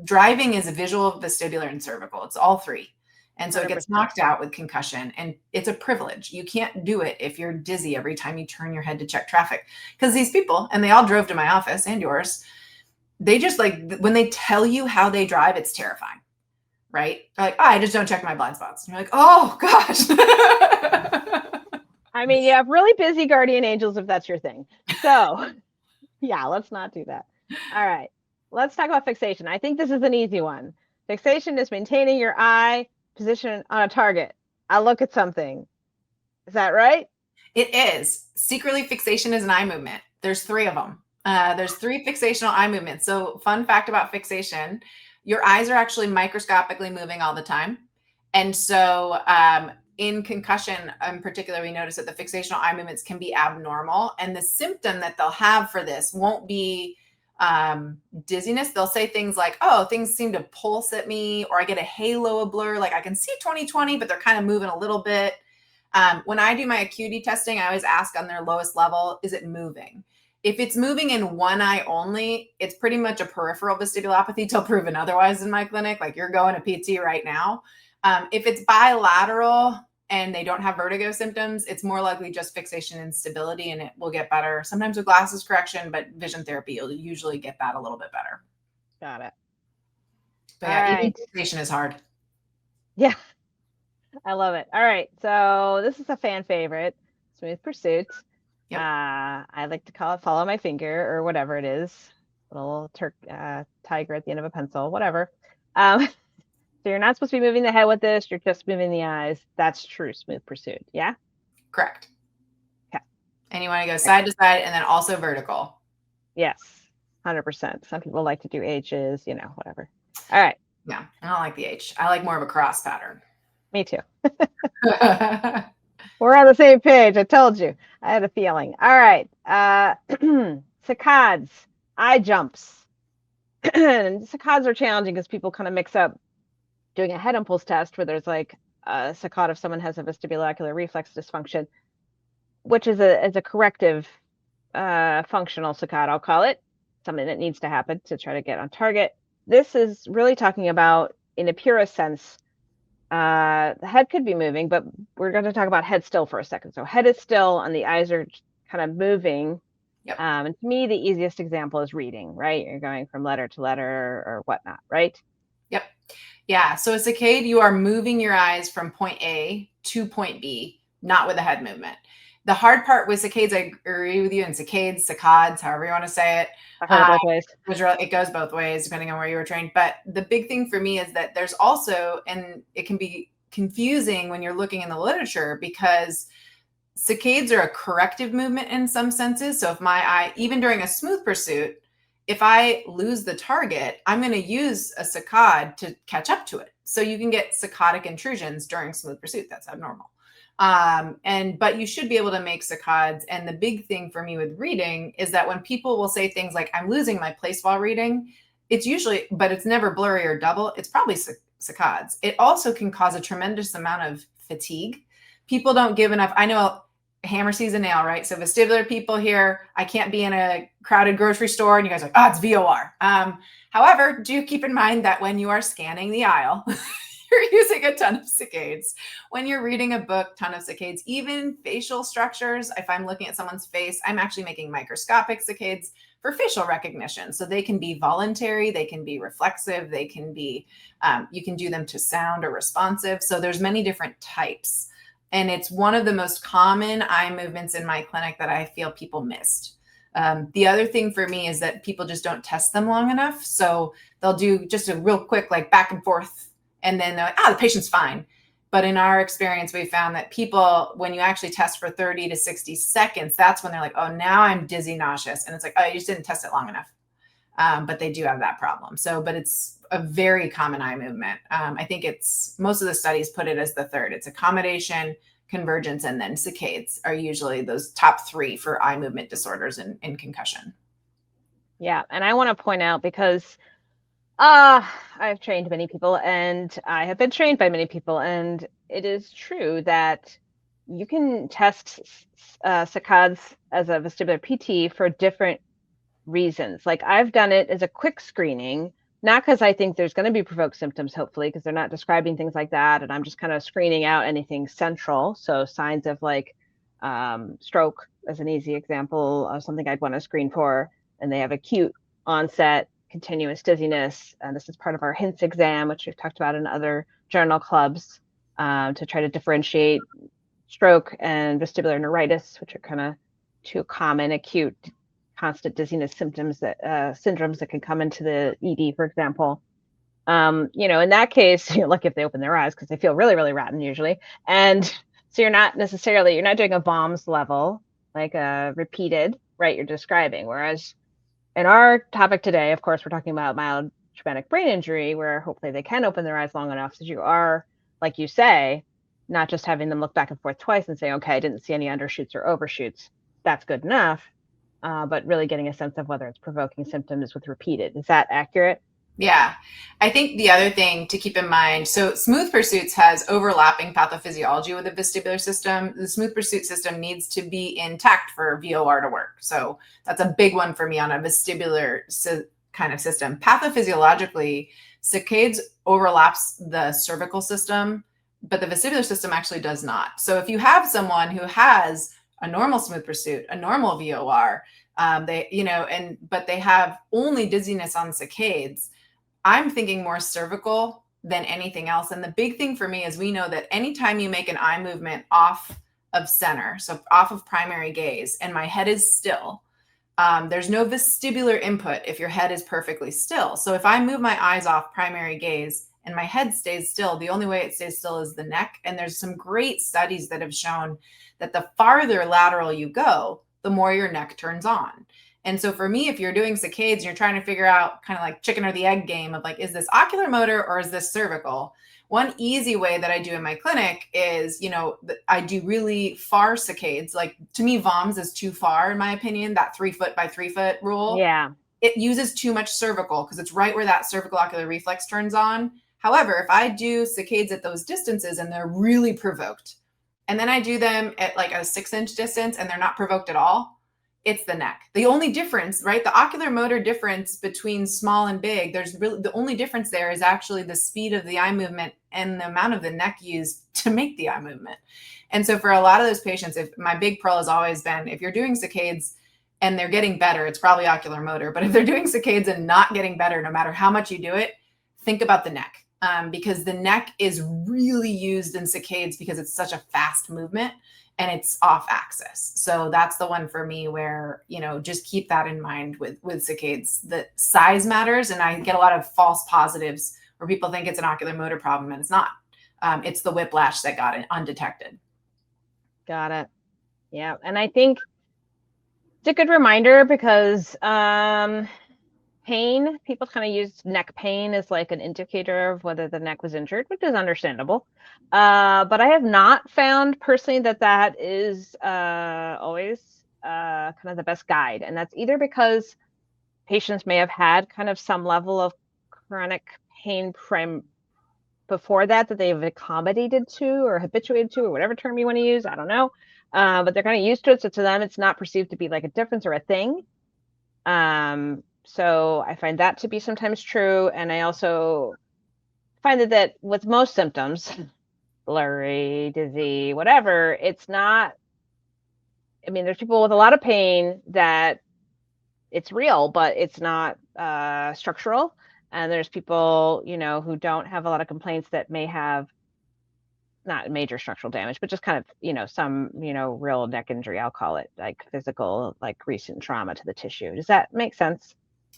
Driving is a visual, vestibular, and cervical. It's all three. And so 100%. It gets knocked out with concussion, and it's a privilege. You can't do it if you're dizzy every time you turn your head to check traffic. Because these people, and they all drove to my office and yours, they just, like, when they tell you how they drive, it's terrifying, right? They're like, I just don't check my blind spots. And you're like, oh gosh. I mean, you have really busy guardian angels if that's your thing. So yeah, let's not do that. All right, let's talk about fixation. I think this is an easy one. Fixation is maintaining your eye position on a target. I look at something. Is that right? It is. Secretly, fixation is an eye movement. There's 3 of them. There's 3 fixational eye movements. So fun fact about fixation, your eyes are actually microscopically moving all the time. And so in concussion in particular, we notice that the fixational eye movements can be abnormal. And the symptom that they'll have for this won't be dizziness. They'll say things like, oh, things seem to pulse at me, or I get a halo of blur. Like, I can see 20/20, but they're kind of moving a little bit. When I do my acuity testing, I always ask on their lowest level, is it moving? If it's moving in one eye only, it's pretty much a peripheral vestibulopathy till proven otherwise in my clinic. Like, you're going to PT right now. If it's bilateral and they don't have vertigo symptoms, it's more likely just fixation instability, and it will get better. Sometimes with glasses correction, but vision therapy, you'll usually get that a little bit better. Got it. But yeah, even fixation is hard. Yeah, I love it. All right, so this is a fan favorite, Smooth Pursuit. Yep. I like to call it Follow My Finger, or whatever it is. Little tiger at the end of a pencil, whatever. So you're not supposed to be moving the head with this. You're just moving the eyes. That's true Smooth Pursuit. Yeah? Correct. Okay. And you want to go side to side and then also vertical. Yes, 100%. Some people like to do H's, whatever. All right. Yeah, I don't like the H. I like more of a cross pattern. Me too. We're on the same page. I told you. I had a feeling. All right. Saccades, eye jumps. Saccades are challenging because people kind of mix up doing a head impulse test where there's like a saccade if someone has a vestibulocular reflex dysfunction which is a corrective functional saccade, I'll call it, something that needs to happen to try to get on target. This is really talking about, in a purest sense, the head could be moving, but we're going to talk about head still for a second. So head is still and the eyes are kind of moving. Yep. And to me, the easiest example is reading, right? You're going from letter to letter or whatnot, right? Yep. Yeah. So a saccade, you are moving your eyes from point A to point B, not with a head movement. The hard part with saccades, I agree with you, and saccades, however you want to say it. I've heard it both ways. It goes both ways depending on where you were trained. But the big thing for me is that there's also, and it can be confusing when you're looking in the literature, because saccades are a corrective movement in some senses. So if my eye, even during a smooth pursuit, if I lose the target, I'm going to use a saccade to catch up to it. So you can get saccadic intrusions during smooth pursuit. That's abnormal. But you should be able to make saccades. And the big thing for me with reading is that when people will say things like, I'm losing my place while reading, it's usually, but it's never blurry or double. It's probably saccades. It also can cause a tremendous amount of fatigue. People don't give enough. I know hammer sees a nail, right? So vestibular people here, I can't be in a crowded grocery store and you guys are like, oh, it's VOR. However, do keep in mind that when you are scanning the aisle, you're using a ton of saccades. When you're reading a book, ton of saccades, even facial structures. If I'm looking at someone's face, I'm actually making microscopic saccades for facial recognition. So they can be voluntary, they can be reflexive, they can be, you can do them to sound or responsive. So there's many different types. And it's one of the most common eye movements in my clinic that I feel people missed. The other thing for me is that people just don't test them long enough. So they'll do just a real quick, like back and forth, and then they're like, the patient's fine. But in our experience, we found that people, when you actually test for 30 to 60 seconds, that's when they're like, oh, now I'm dizzy, nauseous. And it's like, oh, you just didn't test it long enough. But they do have that problem. So, but it's a very common eye movement. I think it's, most of the studies put it as the third. It's accommodation, convergence, and then saccades are usually those top three for eye movement disorders in concussion. Yeah. And I want to point out, because I've trained many people and I have been trained by many people, and it is true that you can test saccades as a vestibular PT for different reasons. Like I've done it as a quick screening, not because I think there's going to be provoked symptoms, hopefully, because they're not describing things like that. And I'm just kind of screening out anything central. So signs of like stroke as an easy example of something I'd want to screen for. And they have acute onset, continuous dizziness. And this is part of our HINTS exam, which we've talked about in other journal clubs, to try to differentiate stroke and vestibular neuritis, which are kind of two common acute constant dizziness symptoms that syndromes that can come into the ED, for example. In that case, you're lucky if they open their eyes because they feel really, really rotten usually. And so you're not doing a VOMS level, like a repeated, right, you're describing. Whereas in our topic today, of course, we're talking about mild traumatic brain injury, where hopefully they can open their eyes long enough so you are, like you say, not just having them look back and forth twice and say, okay, I didn't see any undershoots or overshoots. That's good enough. But really getting a sense of whether it's provoking symptoms with repeated. Is that accurate? Yeah. I think the other thing to keep in mind, so smooth pursuits has overlapping pathophysiology with the vestibular system. The smooth pursuit system needs to be intact for VOR to work. So that's a big one for me on a vestibular kind of system. Pathophysiologically, saccades overlaps the cervical system, but the vestibular system actually does not. So if you have someone who has a normal smooth pursuit, a normal VOR, but they have only dizziness on saccades, I'm thinking more cervical than anything else. And the big thing for me is we know that anytime you make an eye movement off of center, so off of primary gaze, and my head is still, there's no vestibular input if your head is perfectly still. So if I move my eyes off primary gaze and my head stays still, the only way it stays still is the neck. And there's some great studies that have shown that the farther lateral you go, the more your neck turns on. And so for me, if you're doing saccades and you're trying to figure out kind of like chicken or the egg game of like, is this oculomotor or is this cervical? One easy way that I do in my clinic is, I do really far saccades. Like to me, VOMS is too far, in my opinion, that 3 foot by 3 foot rule. Yeah. It uses too much cervical because it's right where that cervical ocular reflex turns on. However, if I do saccades at those distances and they're really provoked, and then I do them at like a 6-inch distance and they're not provoked at all, it's the neck. The only difference, right? The ocular motor difference between small and big, there's really the only difference there is actually the speed of the eye movement and the amount of the neck used to make the eye movement. And so for a lot of those patients, if my big pearl has always been, if you're doing saccades and they're getting better, it's probably ocular motor. But if they're doing saccades and not getting better, no matter how much you do it, think about the neck. Because the neck is really used in saccades because it's such a fast movement and it's off axis. So that's the one for me where, you know, just keep that in mind with saccades. The size matters. And I get a lot of false positives where people think it's an ocular motor problem and it's not. It's the whiplash that got it undetected. Got it. Yeah. And I think it's a good reminder because pain, people kind of use neck pain as like an indicator of whether the neck was injured, which is understandable. But I have not found personally that is always kind of the best guide. And that's either because patients may have had kind of some level of chronic pain before that they've accommodated to or habituated to, or whatever term you want to use. I don't know. But they're kind of used to it. So to them, it's not perceived to be like a difference or a thing. So I find that to be sometimes true. And I also find that with most symptoms, blurry, dizzy, whatever, it's not, I mean, there's people with a lot of pain that it's real, but it's not structural. And there's people, you know, who don't have a lot of complaints that may have not major structural damage, but just kind of, you know, some, you know, real neck injury, I'll call it, like physical, like recent trauma to the tissue. Does that make sense?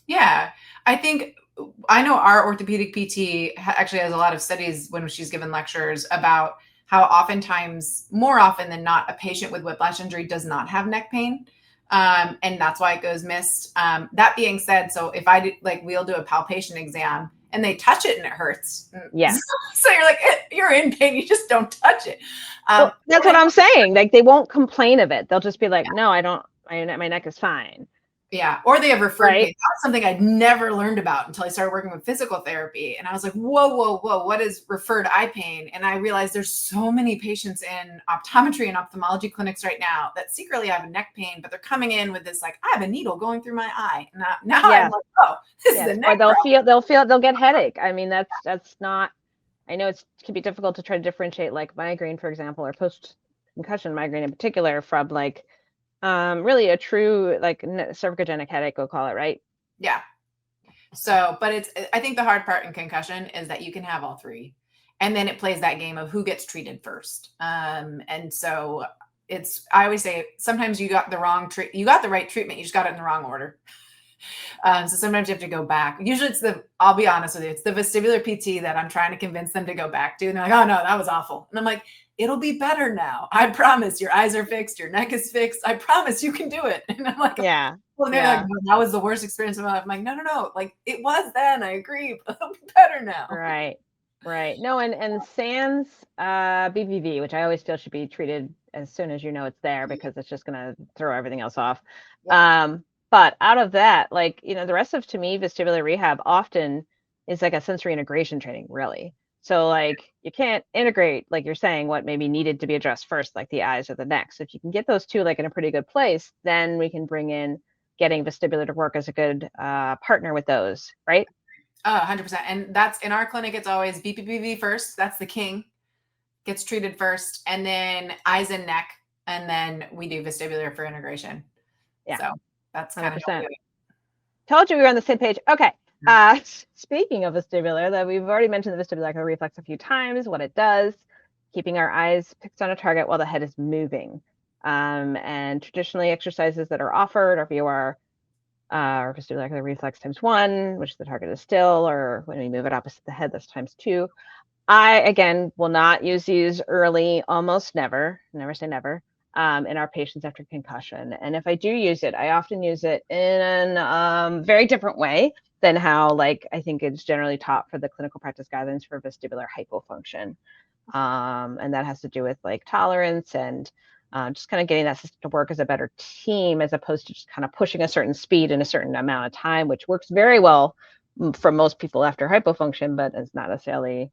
Yeah, I know our orthopedic PT actually has a lot of studies when she's given lectures about how oftentimes, more often than not, a patient with whiplash injury does not have neck pain. And that's why it goes missed. That being said, so if I do, like, we'll do a palpation exam and they touch it and it hurts. Yeah. So you're like, you're in pain, you just don't touch it. Well, that's what I'm saying. Like, they won't complain of it. They'll just be like, no, I don't, my neck is fine. Yeah. Or they have referred Right. pain. That's something I'd never learned about until I started working with physical therapy. And I was like, whoa, what is referred eye pain? And I realized there's so many patients in optometry and ophthalmology clinics right now that secretly have neck pain, but they're coming in with this, like, I have a needle going through my eye. Now Yeah. I'm like, oh, this is a neck. Or they'll get headache. I mean, that's not, I know it can be difficult to try to differentiate like migraine, for example, or post-concussion migraine in particular from like, really a true like cervicogenic headache, we'll call it, right? Yeah. So, but I think the hard part in concussion is that you can have all three. And then it plays that game of who gets treated first. And so I always say, sometimes you got the right treatment, you just got it in the wrong order. So sometimes you have to go back. Usually I'll be honest with you, it's the vestibular PT that I'm trying to convince them to go back to. And they're like, oh no, that was awful. And I'm like, it'll be better now. I promise. Your eyes are fixed. Your neck is fixed. I promise you can do it. And I'm like, yeah. Well, they're like, no, that was the worst experience of my life. I'm like, no. Like, it was then. I agree. But it'll be better now. Right. No, and sans BVV, which I always feel should be treated as soon as you know it's there, because it's just going to throw everything else off. Yeah. But out of that, like, you know, the rest of, to me, vestibular rehab often is like a sensory integration training, really. So like, you can't integrate, like you're saying, what maybe needed to be addressed first, like the eyes or the neck. So if you can get those two like in a pretty good place, then we can bring in getting vestibular to work as a good partner with those, right? 100%. And that's in our clinic, it's always BPPV first. That's the king. Gets treated first, and then eyes and neck, and then we do vestibular for integration. Yeah. So that's kind 100%. Of told you we were on the same page. Okay. Speaking of vestibular, that we've already mentioned the vestibular reflex a few times, what it does, keeping our eyes fixed on a target while the head is moving. And traditionally exercises that are offered are VOR or vestibular reflex ×1, which the target is still, or when we move it opposite the head, that's ×2. I, again, will not use these early, almost never say never, in our patients after concussion. And if I do use it, I often use it in a very different way than how, like, I think it's generally taught for the clinical practice guidelines for vestibular hypofunction. And that has to do with like tolerance and just kind of getting that system to work as a better team, as opposed to just kind of pushing a certain speed in a certain amount of time, which works very well for most people after hypofunction, but it's not necessarily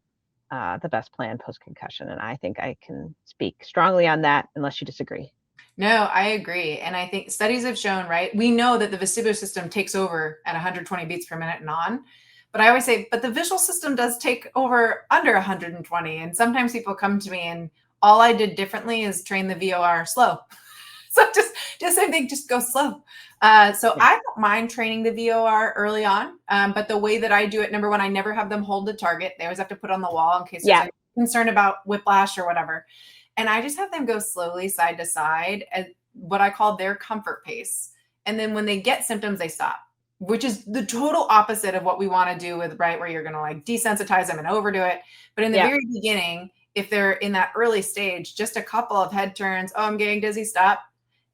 the best plan post-concussion. And I think I can speak strongly on that unless you disagree. No, I agree. And I think studies have shown, right? We know that the vestibular system takes over at 120 beats per minute and on. But I always say, but the visual system does take over under 120. And sometimes people come to me and all I did differently is train the VOR slow. So just same thing, just go slow. So I don't mind training the VOR early on, but the way that I do it, number one, I never have them hold the target. They always have to put on the wall in case there's any concern about whiplash or whatever. And I just have them go slowly side to side at what I call their comfort pace. And then when they get symptoms, they stop, which is the total opposite of what we want to do with, right, where you're going to like desensitize them and overdo it. But in the very beginning, if they're in that early stage, just a couple of head turns, oh, I'm getting dizzy, stop.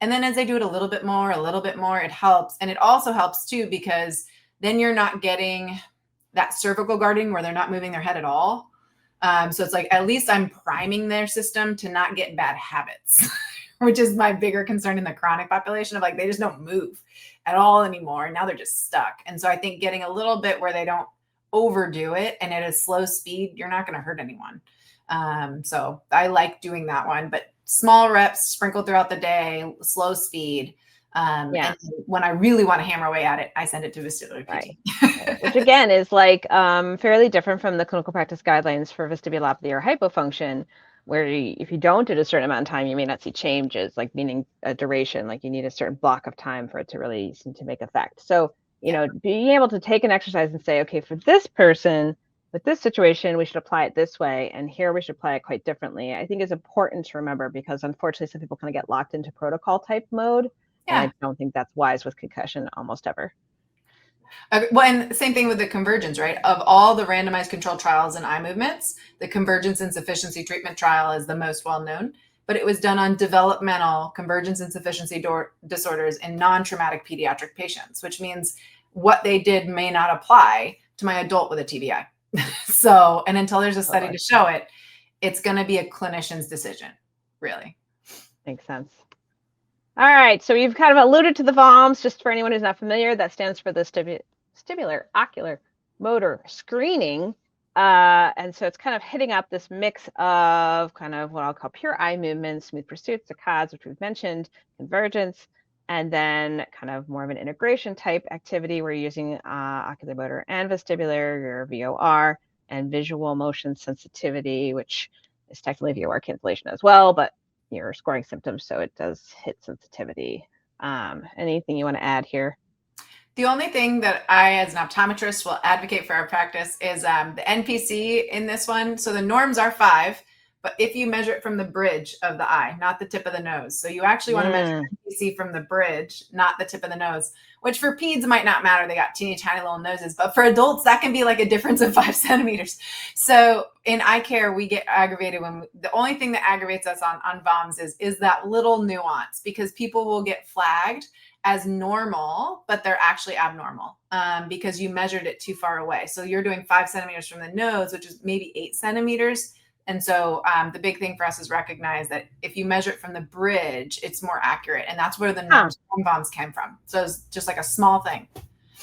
And then as they do it a little bit more, it helps. And it also helps too, because then you're not getting that cervical guarding where they're not moving their head at all. So it's like, at least I'm priming their system to not get bad habits, which is my bigger concern in the chronic population of like, they just don't move at all anymore. And now they're just stuck. And so I think getting a little bit where they don't overdo it and at a slow speed, you're not going to hurt anyone. So I like doing that one, but small reps sprinkled throughout the day, slow speed. And when I really want to hammer away at it, I send it to vestibular PT. Right. Which again is like fairly different from the clinical practice guidelines for vestibulopathy or hypofunction, where if you don't do a certain amount of time, you may not see changes, like meaning a duration, like you need a certain block of time for it to really seem to make effect. So, you know, being able to take an exercise and say, okay, for this person, with this situation, we should apply it this way, and here we should apply it quite differently, I think is important to remember, because unfortunately some people kind of get locked into protocol type mode. And I don't think that's wise with concussion almost ever. Well, and same thing with the convergence, right? Of all the randomized controlled trials in eye movements, the convergence insufficiency treatment trial is the most well known, but it was done on developmental convergence insufficiency disorders in non-traumatic pediatric patients, which means what they did may not apply to my adult with a TBI. So, and until there's a study to show it, it's going to be a clinician's decision, really. Makes sense. All right, so you've kind of alluded to the VOMS, just for anyone who's not familiar, that stands for the vestibular ocular motor screening. And so it's kind of hitting up this mix of kind of what I'll call pure eye movements, smooth pursuits, saccades, which we've mentioned, convergence, and then kind of more of an integration type activity where you're using ocular motor and vestibular, your VOR, and visual motion sensitivity, which is technically VOR cancellation as well, but you're scoring symptoms, so it does hit sensitivity. Anything you want to add here? The only thing that I, as an optometrist, will advocate for our practice is the NPC in this one. So the norms are 5, but if you measure it from the bridge of the eye, not the tip of the nose. So you actually want to measure NPC from the bridge, not the tip of the nose, which for peds might not matter. They got teeny tiny little noses, but for adults, that can be like a difference of 5 centimeters. So in eye care, we get aggravated when the only thing that aggravates us on VOMS is that little nuance, because people will get flagged as normal, but they're actually abnormal because you measured it too far away. So you're doing 5 centimeters from the nose, which is maybe 8 centimeters. And so the big thing for us is recognize that if you measure it from the bridge, it's more accurate. And that's where the norms from VOMS came from. So it's just like a small thing.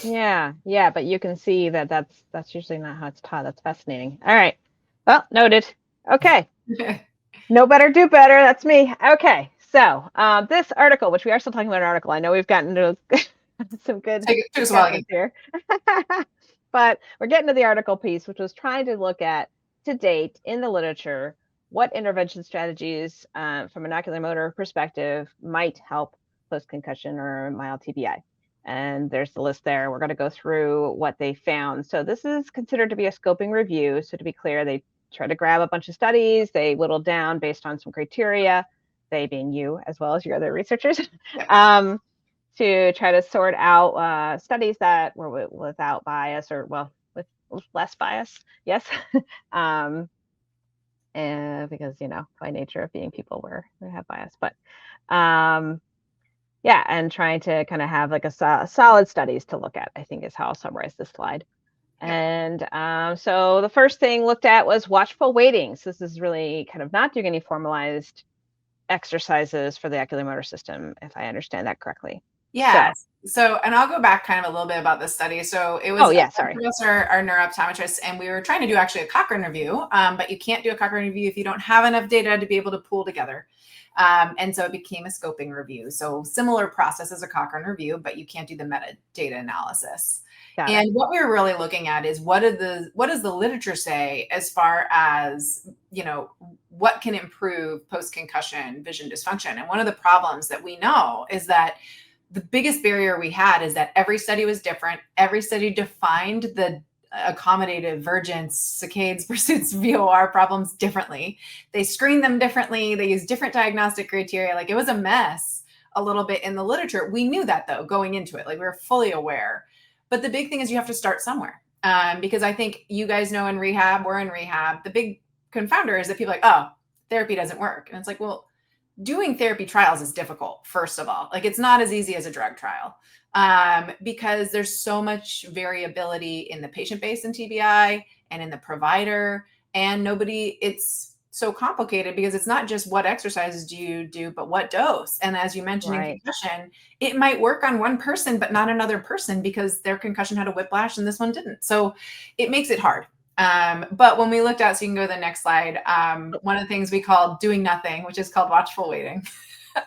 Yeah, but you can see that that's usually not how it's taught. That's fascinating. All right. Well, noted. Okay. No better, do better. That's me. Okay. So this article, which we are still talking about an article, I know we've gotten to some good here, but we're getting to the article piece, which was trying to look at, to date in the literature, what intervention strategies from an ocular motor perspective might help post-concussion or mild TBI. And there's the list there. We're going to go through what they found. So this is considered to be a scoping review. So to be clear, they try to grab a bunch of studies, they whittled down based on some criteria, they being you as well as your other researchers, to try to sort out studies that were without bias, or well, with less bias, yes. And because, you know, by nature of being people, we have bias, but yeah, and trying to kind of have like a solid studies to look at, I think is how I'll summarize this slide. And so the first thing looked at was watchful waiting. So this is really kind of not doing any formalized exercises for the ocular motor system, if I understand that correctly. Yes. So, and I'll go back kind of a little bit about this study. So it was Oh yeah, sorry. our neuro-optometrists, and we were trying to do actually a Cochrane review, but you can't do a Cochrane review if you don't have enough data to be able to pull together. And so it became a scoping review. So similar process as a Cochrane review, but you can't do the metadata analysis. Got it. And what we were really looking at is what does the literature say as far as, what can improve post-concussion vision dysfunction? And one of the problems that we know is that the biggest barrier we had is that every study was different. Every study defined the accommodative vergence, saccades, pursuits, VOR problems differently. They screened them differently. They used different diagnostic criteria. Like, it was a mess a little bit in the literature. We knew that, though, going into it. Like, we were fully aware. But the big thing is you have to start somewhere. Because I think you guys know, in rehab, we're in rehab, the big confounder is that people are like, oh, therapy doesn't work. And it's like, well, doing therapy trials is difficult, first of all. Like, it's not as easy as a drug trial, because there's so much variability in the patient base in TBI and in the provider, and it's so complicated because it's not just what exercises do you do, but what dose. And as you mentioned, in concussion, it might work on one person, but not another person because their concussion had a whiplash and this one didn't. So it makes it hard. But when we looked at, so you can go to the next slide, one of the things we call doing nothing, which is called watchful waiting.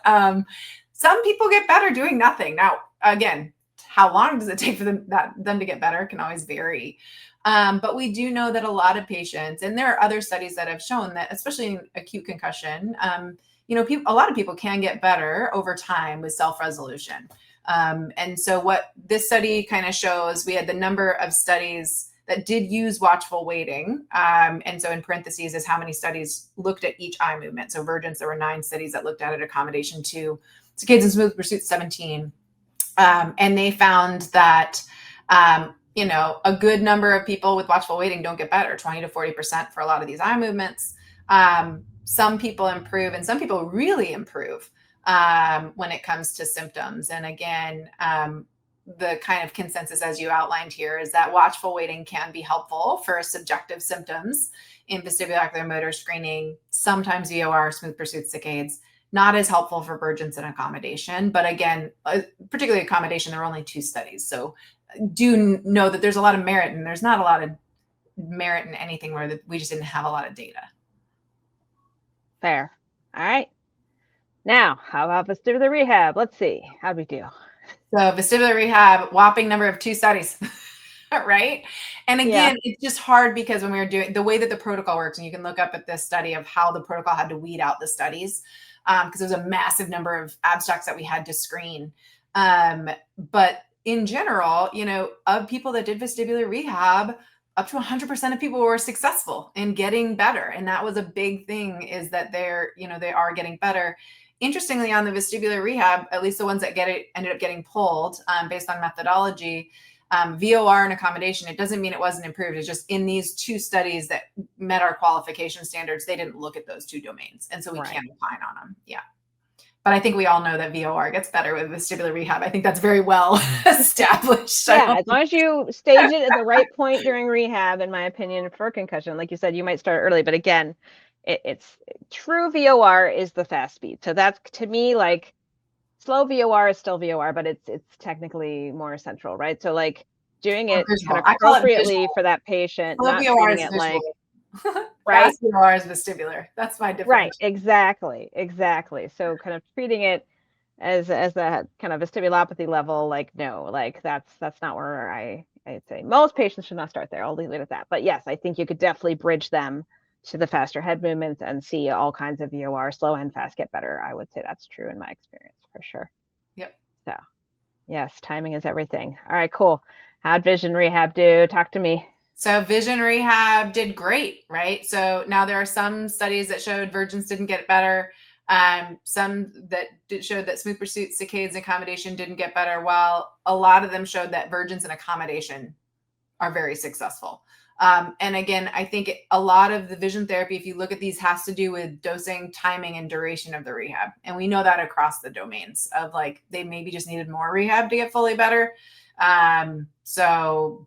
Some people get better doing nothing. Now, again, how long does it take for them to get better can always vary. But we do know that a lot of patients, and there are other studies that have shown that, especially in acute concussion, a lot of people can get better over time with self-resolution. And so what this study kind of shows, we had the number of studies that did use watchful waiting. And so in parentheses is how many studies looked at each eye movement. So vergence, there were 9 studies that looked at it, accommodation 2, saccades and smooth pursuit 17. And they found that, a good number of people with watchful waiting don't get better, 20 to 40% for a lot of these eye movements. Some people improve, and some people really improve when it comes to symptoms. And again, the kind of consensus, as you outlined here, is that watchful waiting can be helpful for subjective symptoms in vestibular motor screening, sometimes VOR, smooth pursuit, saccades, not as helpful for vergence and accommodation. But again, particularly accommodation, there are only 2 studies. So do know that there's a lot of merit, and there's not a lot of merit in anything where we just didn't have a lot of data. Fair. All right. Now, how about vestibular rehab? Let's see. How'd we do? So vestibular rehab, whopping number of 2 studies, right? And again, it's just hard because when we were doing the way that the protocol works, and you can look up at this study of how the protocol had to weed out the studies, because there's a massive number of abstracts that we had to screen. But in general, of people that did vestibular rehab, up to 100% of people were successful in getting better. And that was a big thing, is that they are getting better. Interestingly, on the vestibular rehab, at least the ones that ended up getting pulled based on methodology, VOR and accommodation, it doesn't mean it wasn't improved. It's just in these 2 studies that met our qualification standards, they didn't look at those 2 domains. And so we can't opine on them. Yeah. But I think we all know that VOR gets better with vestibular rehab. I think that's very well established. Yeah, as long as you stage it at the right point during rehab, in my opinion, for concussion, like you said, you might start early. But again, it's true VOR is the fast speed. So that's, to me, like, slow VOR is still VOR, but it's technically more central, right? So like doing it kind of appropriately for that patient, not treating it like right. VOR is vestibular. That's my difference. Right. Exactly. So kind of treating it as that kind of vestibulopathy level, like, no, like that's not where I'd say most patients should not start there. I'll leave it at that. But yes, I think you could definitely bridge them to the faster head movements and see all kinds of VOR, slow and fast, get better. I would say that's true in my experience, for sure. Yep. So yes, timing is everything. All right, cool. How'd vision rehab do? Talk to me. So vision rehab did great, right? So now there are some studies that showed vergence didn't get better. Some that showed that smooth pursuit, saccades, and accommodation didn't get better, while a lot of them showed that vergence and accommodation are very successful. And again, I think a lot of the vision therapy, if you look at these, has to do with dosing, timing, and duration of the rehab. And we know that across the domains of, like, they maybe just needed more rehab to get fully better.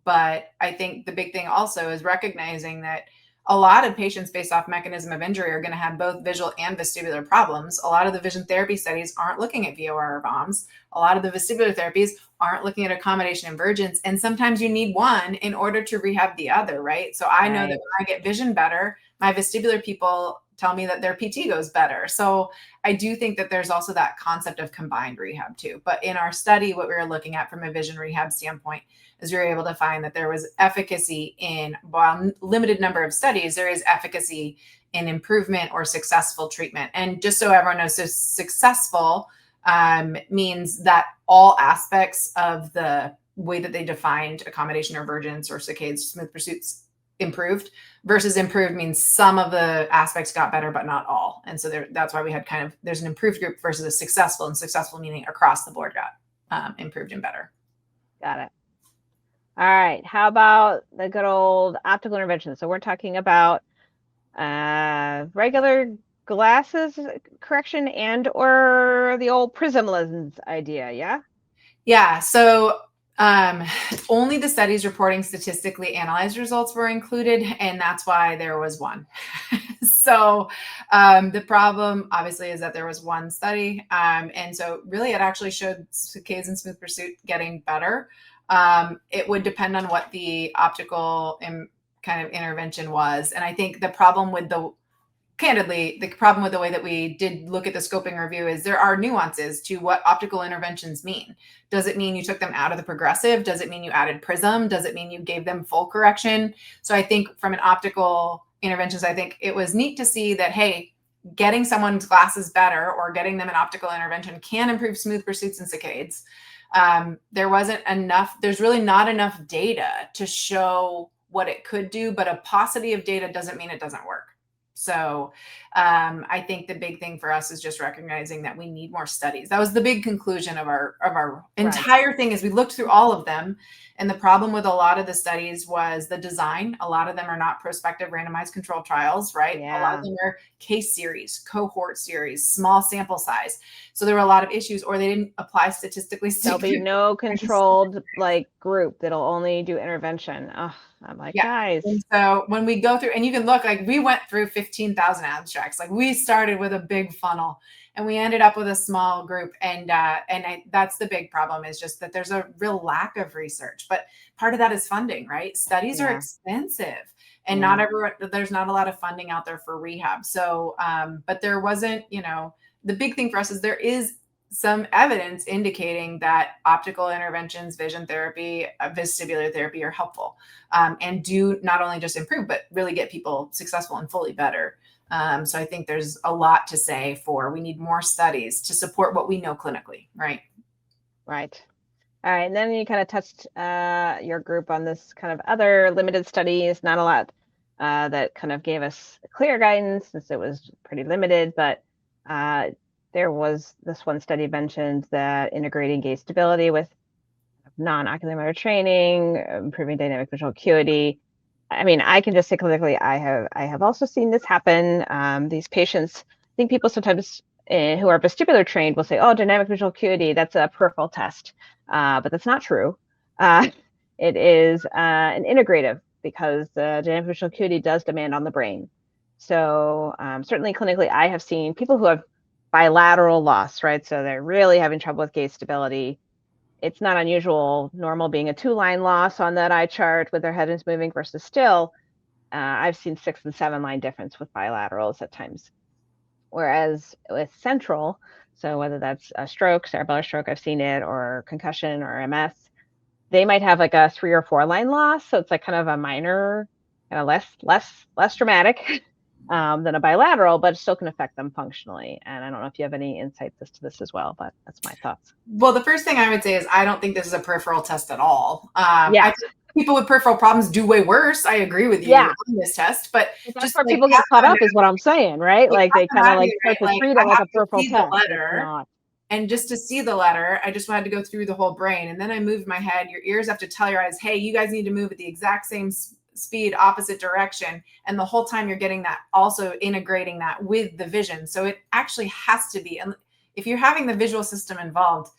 But I think the big thing also is recognizing that a lot of patients based off mechanism of injury are going to have both visual and vestibular problems. A lot of the vision therapy studies aren't looking at VOR or VOMs. A lot of the vestibular therapies aren't looking at accommodation and divergence. And sometimes you need one in order to rehab the other, right? So I know that when I get vision better, my vestibular people tell me that their PT goes better. So I do think that there's also that concept of combined rehab too. But in our study, what we were looking at from a vision rehab standpoint is we were able to find that there was efficacy in, while limited number of studies, there is efficacy in improvement or successful treatment. And just so everyone knows, so successful means that all aspects of the way that they defined accommodation or divergence or saccades, smooth pursuits, improved, versus improved means some of the aspects got better, but not all. And so that's why we had kind of, there's an improved group versus a successful, and successful meaning across the board got improved and better. Got it. All right. How about the good old optical intervention? So we're talking about regular glasses correction and or the old prism lens idea. Yeah. Yeah. So only the studies reporting statistically analyzed results were included, and that's why there was one. So the problem obviously is that there was one study, and so really it actually showed saccades and smooth pursuit getting better. It would depend on what the optical kind of intervention was, and I think the problem with the way that we did look at the scoping review is there are nuances to what optical interventions mean. Does it mean you took them out of the progressive? Does it mean you added prism? Does it mean you gave them full correction? So I think from an optical interventions, I think it was neat to see that, hey, getting someone's glasses better or getting them an optical intervention can improve smooth pursuits and saccades. There's really not enough data to show what it could do, but a paucity of data doesn't mean it doesn't work. So I think the big thing for us is just recognizing that we need more studies. That was the big conclusion of our entire thing, is we looked through all of them. And the problem with a lot of the studies was the design. A lot of them are not prospective randomized controlled trials, right? Yeah. A lot of them are case series, cohort series, small sample size. So there were a lot of issues, or they didn't apply statistically. There'll be no controlled group that'll only do intervention. Oh, I'm like, guys. And so when we go through, and you can look, we went through 15,000 abstracts. We started with a big funnel and we ended up with a small group. And that's the big problem, is just that there's a real lack of research. But part of that is funding, right? Studies are expensive, and there's not a lot of funding out there for rehab. So, but there wasn't, the big thing for us is there is some evidence indicating that optical interventions, vision therapy, vestibular therapy are helpful, and do not only just improve, but really get people successful and fully better. So I think there's a lot to say we need more studies to support what we know clinically, right? Right. All right. And then you kind of touched your group on this kind of other limited studies, not a lot that kind of gave us clear guidance, since it was pretty limited, but there was this one study mentioned that integrating gaze stability with non-oculomotor training, improving dynamic visual acuity. I mean, I can just say clinically, I have also seen this happen. These patients, I think people sometimes who are vestibular trained will say, oh, dynamic visual acuity, that's a peripheral test. But that's not true. It is an integrative, because the dynamic visual acuity does demand on the brain. So certainly clinically, I have seen people who have bilateral loss, right? So they're really having trouble with gaze stability. It's not unusual, normal being a 2-line loss on that eye chart with their head is moving, versus still, I've seen 6 and 7 line difference with bilaterals at times. Whereas with central, so whether that's a stroke, cerebellar stroke, I've seen it, or concussion or MS, they might have like a 3 or 4 line loss. So it's like kind of a minor, kind of less dramatic than a bilateral, but it still can affect them functionally. And I don't know if you have any insights as to this as well, but that's my thoughts. Well, the first thing I would say is I don't think this is a peripheral test at all. I think people with peripheral problems do way worse. I agree with you on this test, but just where people get caught up is what I'm saying, right? Like they kind of start to treat it like a peripheral test. And just to see the letter, I just had to go through the whole brain. And then I moved my head. Your ears have to tell your eyes, hey, you guys need to move at the exact same speed, opposite direction. And the whole time you're getting that, also integrating that with the vision. So it actually has to be, and if you're having the visual system involved,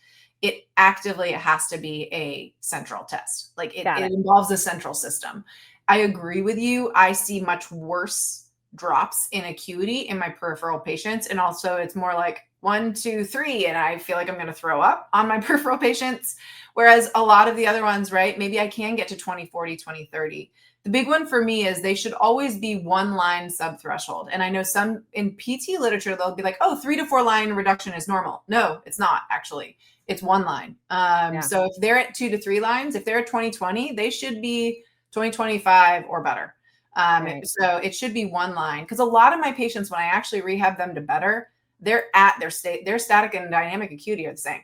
it has to be a central test. It involves the central system. I agree with you. I see much worse drops in acuity in my peripheral patients. And also it's more like 1, 2, 3, and I feel like I'm going to throw up on my peripheral patients. Whereas a lot of the other ones, right, maybe I can get to 20/40, 20/30. The big one for me is they should always be 1 line subthreshold. And I know some in PT literature, they'll be like, oh, 3 to 4 line reduction is normal. No, it's not actually. It's 1 line. So if they're at 2 to 3 lines, if they're at 20/20, they should be 20/25 or better. Right. So it should be 1 line, because a lot of my patients, when I actually rehab them to better, they're at their state, their static and dynamic acuity are the same.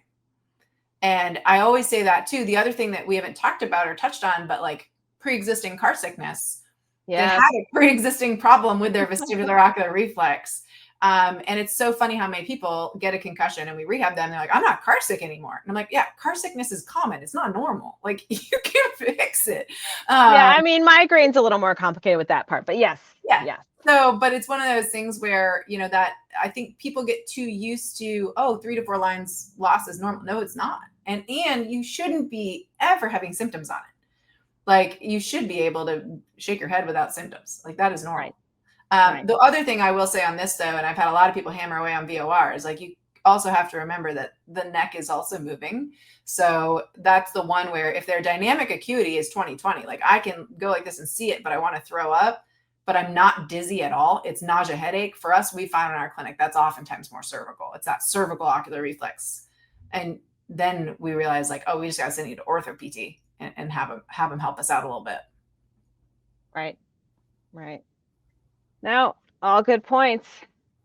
And I always say that too. The other thing that we haven't talked about or touched on, but like pre-existing car sickness, they had a pre-existing problem with their vestibular ocular reflex. And it's so funny how many people get a concussion and we rehab them. They're like, I'm not car sick anymore. And I'm like, yeah, car sickness is common. It's not normal. Like, you can fix it. Yeah, I mean, migraine's a little more complicated with that part, but yes. Yeah. Yes. So, but it's one of those things where, you know, that I think people get too used to, oh, 3 to 4 lines loss is normal. No, it's not. And you shouldn't be ever having symptoms on it. Like, you should be able to shake your head without symptoms. Like, that is normal. Right. The other thing I will say on this, though, and I've had a lot of people hammer away on VOR, is like, you also have to remember that the neck is also moving. So that's the one where if their dynamic acuity is 20/20, like I can go like this and see it, but I want to throw up, but I'm not dizzy at all. It's nausea, headache. For us, we found in our clinic, that's oftentimes more cervical. It's that cervical ocular reflex. And then we realized, like, oh, we just got to send you to ortho PT and have them help us out a little bit. Right. No, all good points.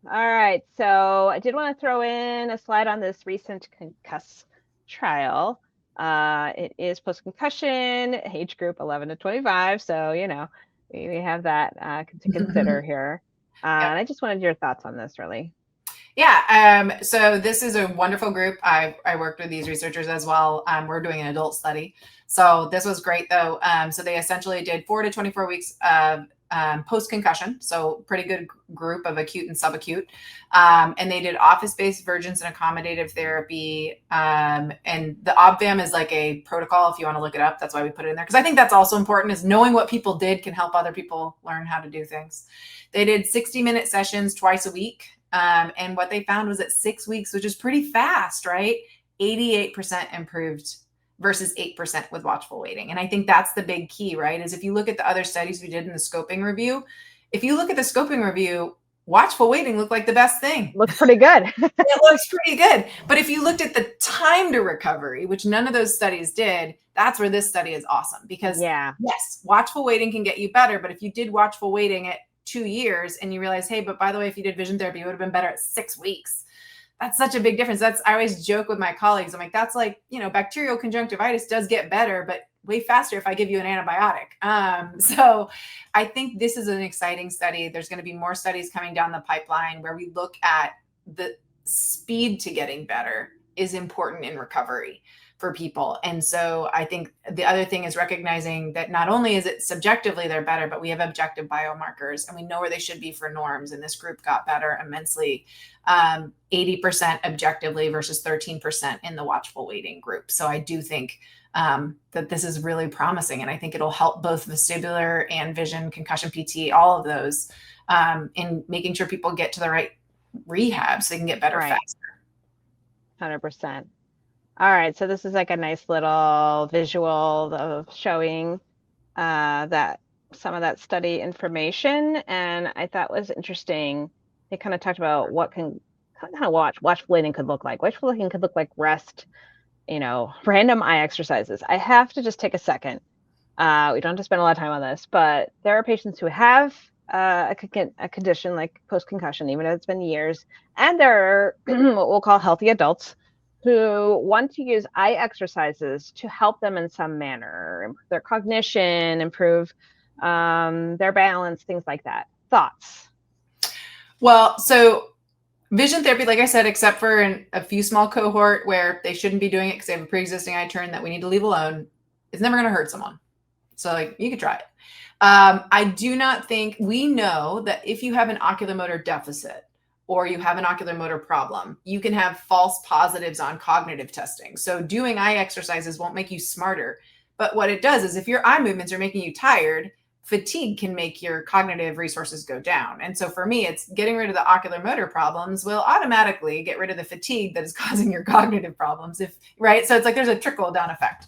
All right. So I did want to throw in a slide on this recent concuss trial. It is post-concussion, age group 11 to 25. So, you know, we have that to consider here. And I just wanted your thoughts on this, really. Yeah. So this is a wonderful group. I worked with these researchers as well. We're doing an adult study. So this was great, though. So they essentially did 4 to 24 weeks of post-concussion. So pretty good group of acute and subacute. And they did office-based vergence and accommodative therapy. And the OBVAM is like a protocol if you want to look it up. That's why we put it in there. Because I think that's also important, is knowing what people did can help other people learn how to do things. They did 60-minute sessions twice a week. And what they found was at 6 weeks, which is pretty fast, right? 88% improved versus 8% with watchful waiting. And I think that's the big key, right? Is if you look at the other studies we did in the scoping review, if you look at the scoping review, watchful waiting looked like the best thing. Looks pretty good. It looks pretty good. But if you looked at the time to recovery, which none of those studies did, that's where this study is awesome. Because yes, watchful waiting can get you better. But if you did watchful waiting at 2 years and you realize, hey, but by the way, if you did vision therapy, it would have been better at 6 weeks. That's such a big difference. I always joke with my colleagues. I'm like, that's like, you know, bacterial conjunctivitis does get better, but way faster if I give you an antibiotic. So I think this is an exciting study. There's going to be more studies coming down the pipeline where we look at the speed to getting better is important in recovery for people. And so I think the other thing is recognizing that not only is it subjectively they're better, but we have objective biomarkers and we know where they should be for norms. And this group got better immensely, 80% objectively versus 13% in the watchful waiting group. So I do think that this is really promising. And I think it'll help both vestibular and vision, concussion PT, all of those in making sure people get to the right rehab so they can get better faster. 100%. All right, so this is like a nice little visual of showing that some of that study information, and I thought was interesting. They kind of talked about what kind of watchful waiting could look like. Watchful waiting could look like rest, you know, random eye exercises. I have to just take a second. We don't have to spend a lot of time on this, but there are patients who have a condition like post-concussion, even if it's been years, and there are what we'll call healthy adults who want to use eye exercises to help them in some manner, improve their cognition, improve their balance, things like that. Thoughts? Well, so vision therapy, like I said, except for in a few small cohort where they shouldn't be doing it because they have a pre-existing eye turn that we need to leave alone, it's never going to hurt someone. So like you could try it. I do not think, we know that if you have an oculomotor deficit, or you have an oculomotor problem, you can have false positives on cognitive testing. So doing eye exercises won't make you smarter. But what it does is if your eye movements are making you tired, fatigue can make your cognitive resources go down. And so for me, it's getting rid of the oculomotor problems will automatically get rid of the fatigue that is causing your cognitive problems. Right. So it's like there's a trickle down effect.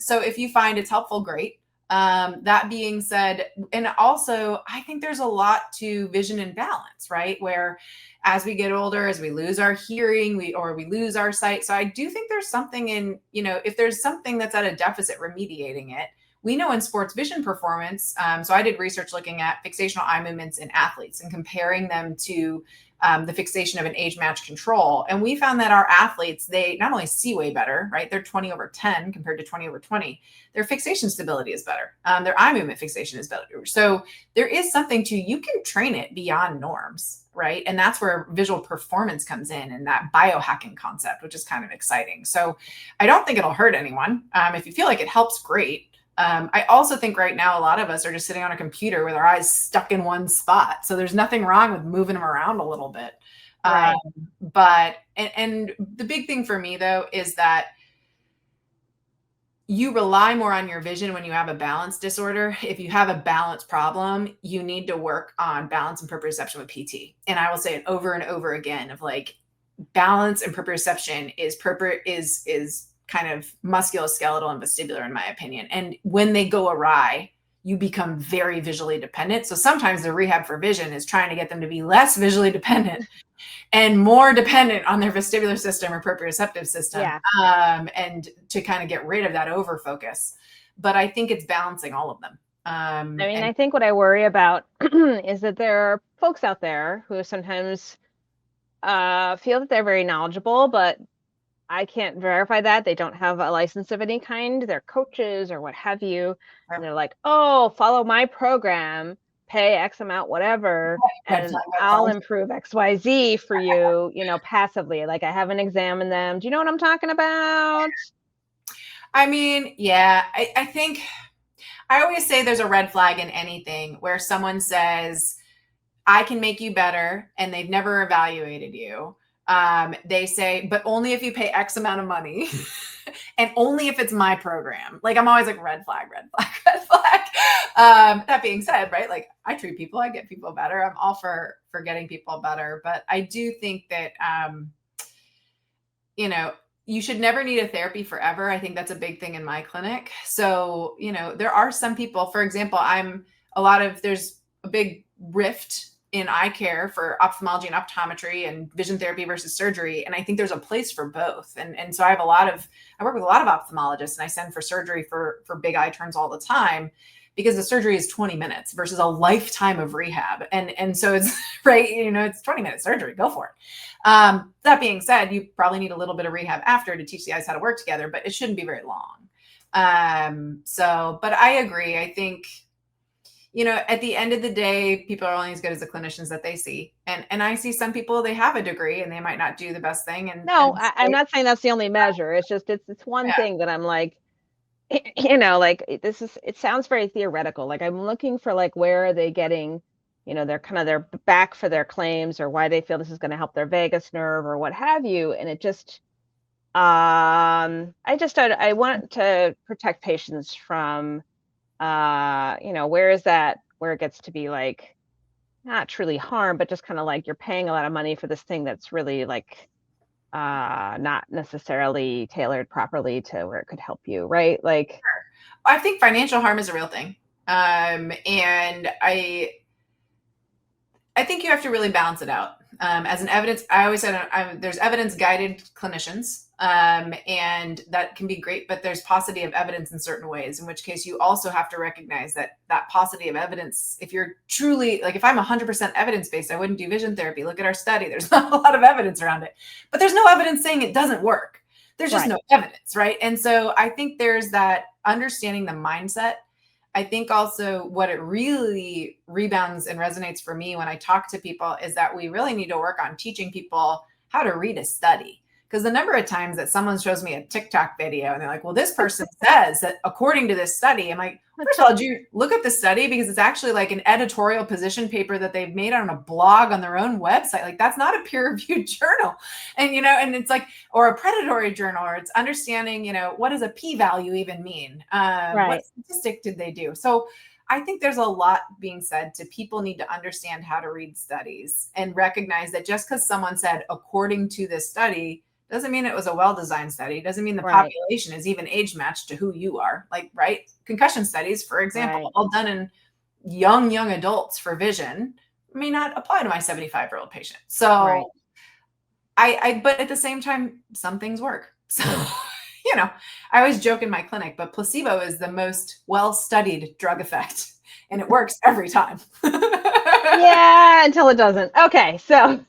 So if you find it's helpful, great. That being said, and also I think there's a lot to vision and balance, right? Where as we get older, as we lose our hearing, we lose our sight. So I do think there's something in, if there's something that's at a deficit, remediating it. We know in sports vision performance, so I did research looking at fixational eye movements in athletes and comparing them to the fixation of an age-matched control. And we found that our athletes, they not only see way better, right? They're 20/10 compared to 20/20. Their fixation stability is better. Their eye movement fixation is better. So there is something to, you can train it beyond norms, right? And that's where visual performance comes in and that biohacking concept, which is kind of exciting. So I don't think it'll hurt anyone. If you feel like it helps, great. I also think right now, a lot of us are just sitting on a computer with our eyes stuck in one spot. So there's nothing wrong with moving them around a little bit. Right. But the big thing for me though, is that you rely more on your vision when you have a balance disorder. If you have a balance problem, you need to work on balance and proprioception with PT. And I will say it over and over again of like balance and proprioception is kind of musculoskeletal and vestibular, in my opinion. And when they go awry, you become very visually dependent. So sometimes the rehab for vision is trying to get them to be less visually dependent and more dependent on their vestibular system or proprioceptive system, and to kind of get rid of that over focus. But I think it's balancing all of them. I think what I worry about is that there are folks out there who sometimes feel that they're very knowledgeable, but I can't verify that. They don't have a license of any kind. They're coaches or what have you. And they're like, oh, follow my program, pay X amount, whatever, and I'll improve XYZ for you, passively. Like I haven't examined them. Do you know what I'm talking about? I mean, yeah, I think I always say there's a red flag in anything where someone says, I can make you better, and they've never evaluated you. They say, but only if you pay X amount of money and only if it's my program. Like, I'm always like, red flag, red flag, red flag. That being said, right? Like I treat people, I get people better. I'm all for getting people better. But I do think that, you should never need a therapy forever. I think that's a big thing in my clinic. So, there are some people, for example, there's a big rift in eye care for ophthalmology and optometry and vision therapy versus surgery. And I think there's a place for both. And so I work with a lot of ophthalmologists, and I send for surgery for big eye turns all the time, because the surgery is 20 minutes versus a lifetime of rehab. And so it's right, it's 20-minute surgery, go for it. That being said, you probably need a little bit of rehab after to teach the eyes how to work together, but it shouldn't be very long. But I agree. I think, at the end of the day, people are only as good as the clinicians that they see. And I see some people, they have a degree and they might not do the best thing. I'm not saying that's the only measure. It's just, it's one thing that I'm like, like it sounds very theoretical. Like I'm looking for like, where are they getting, their back for their claims, or why they feel this is going to help their vagus nerve or what have you. And it just, I want to protect patients from, where it gets to be like, not truly harm, but just kind of like you're paying a lot of money for this thing that's really like, not necessarily tailored properly to where it could help you, right? Like, I think financial harm is a real thing. And I think you have to really balance it out. As an evidence, I always said there's evidence-guided clinicians, and that can be great, but there's paucity of evidence in certain ways, in which case you also have to recognize that paucity of evidence, if you're truly, like if I'm 100% evidence-based, I wouldn't do vision therapy. Look at our study. There's not a lot of evidence around it, but there's no evidence saying it doesn't work. There's just no evidence, right? And so I think there's that understanding the mindset. I think also what it really rebounds and resonates for me when I talk to people is that we really need to work on teaching people how to read a study. Because the number of times that someone shows me a TikTok video and they're like, well, this person says that according to this study, I'm like, first of all, did you look at the study? Because it's actually like an editorial position paper that they've made on a blog on their own website. Like that's not a peer-reviewed journal. And, and it's like, or a predatory journal, or it's understanding, what does a p-value even mean? What statistic did they do? So I think there's a lot being said to people need to understand how to read studies and recognize that just because someone said, according to this study, doesn't mean it was a well-designed study. Doesn't mean the population is even age matched to who you are. Like, right? Concussion studies, for example, all done in young adults for vision may not apply to my 75-year-old patient. So but at the same time, some things work. So, you know, I always joke in my clinic, but placebo is the most well-studied drug effect, and it works every time. Yeah, until it doesn't. Okay, so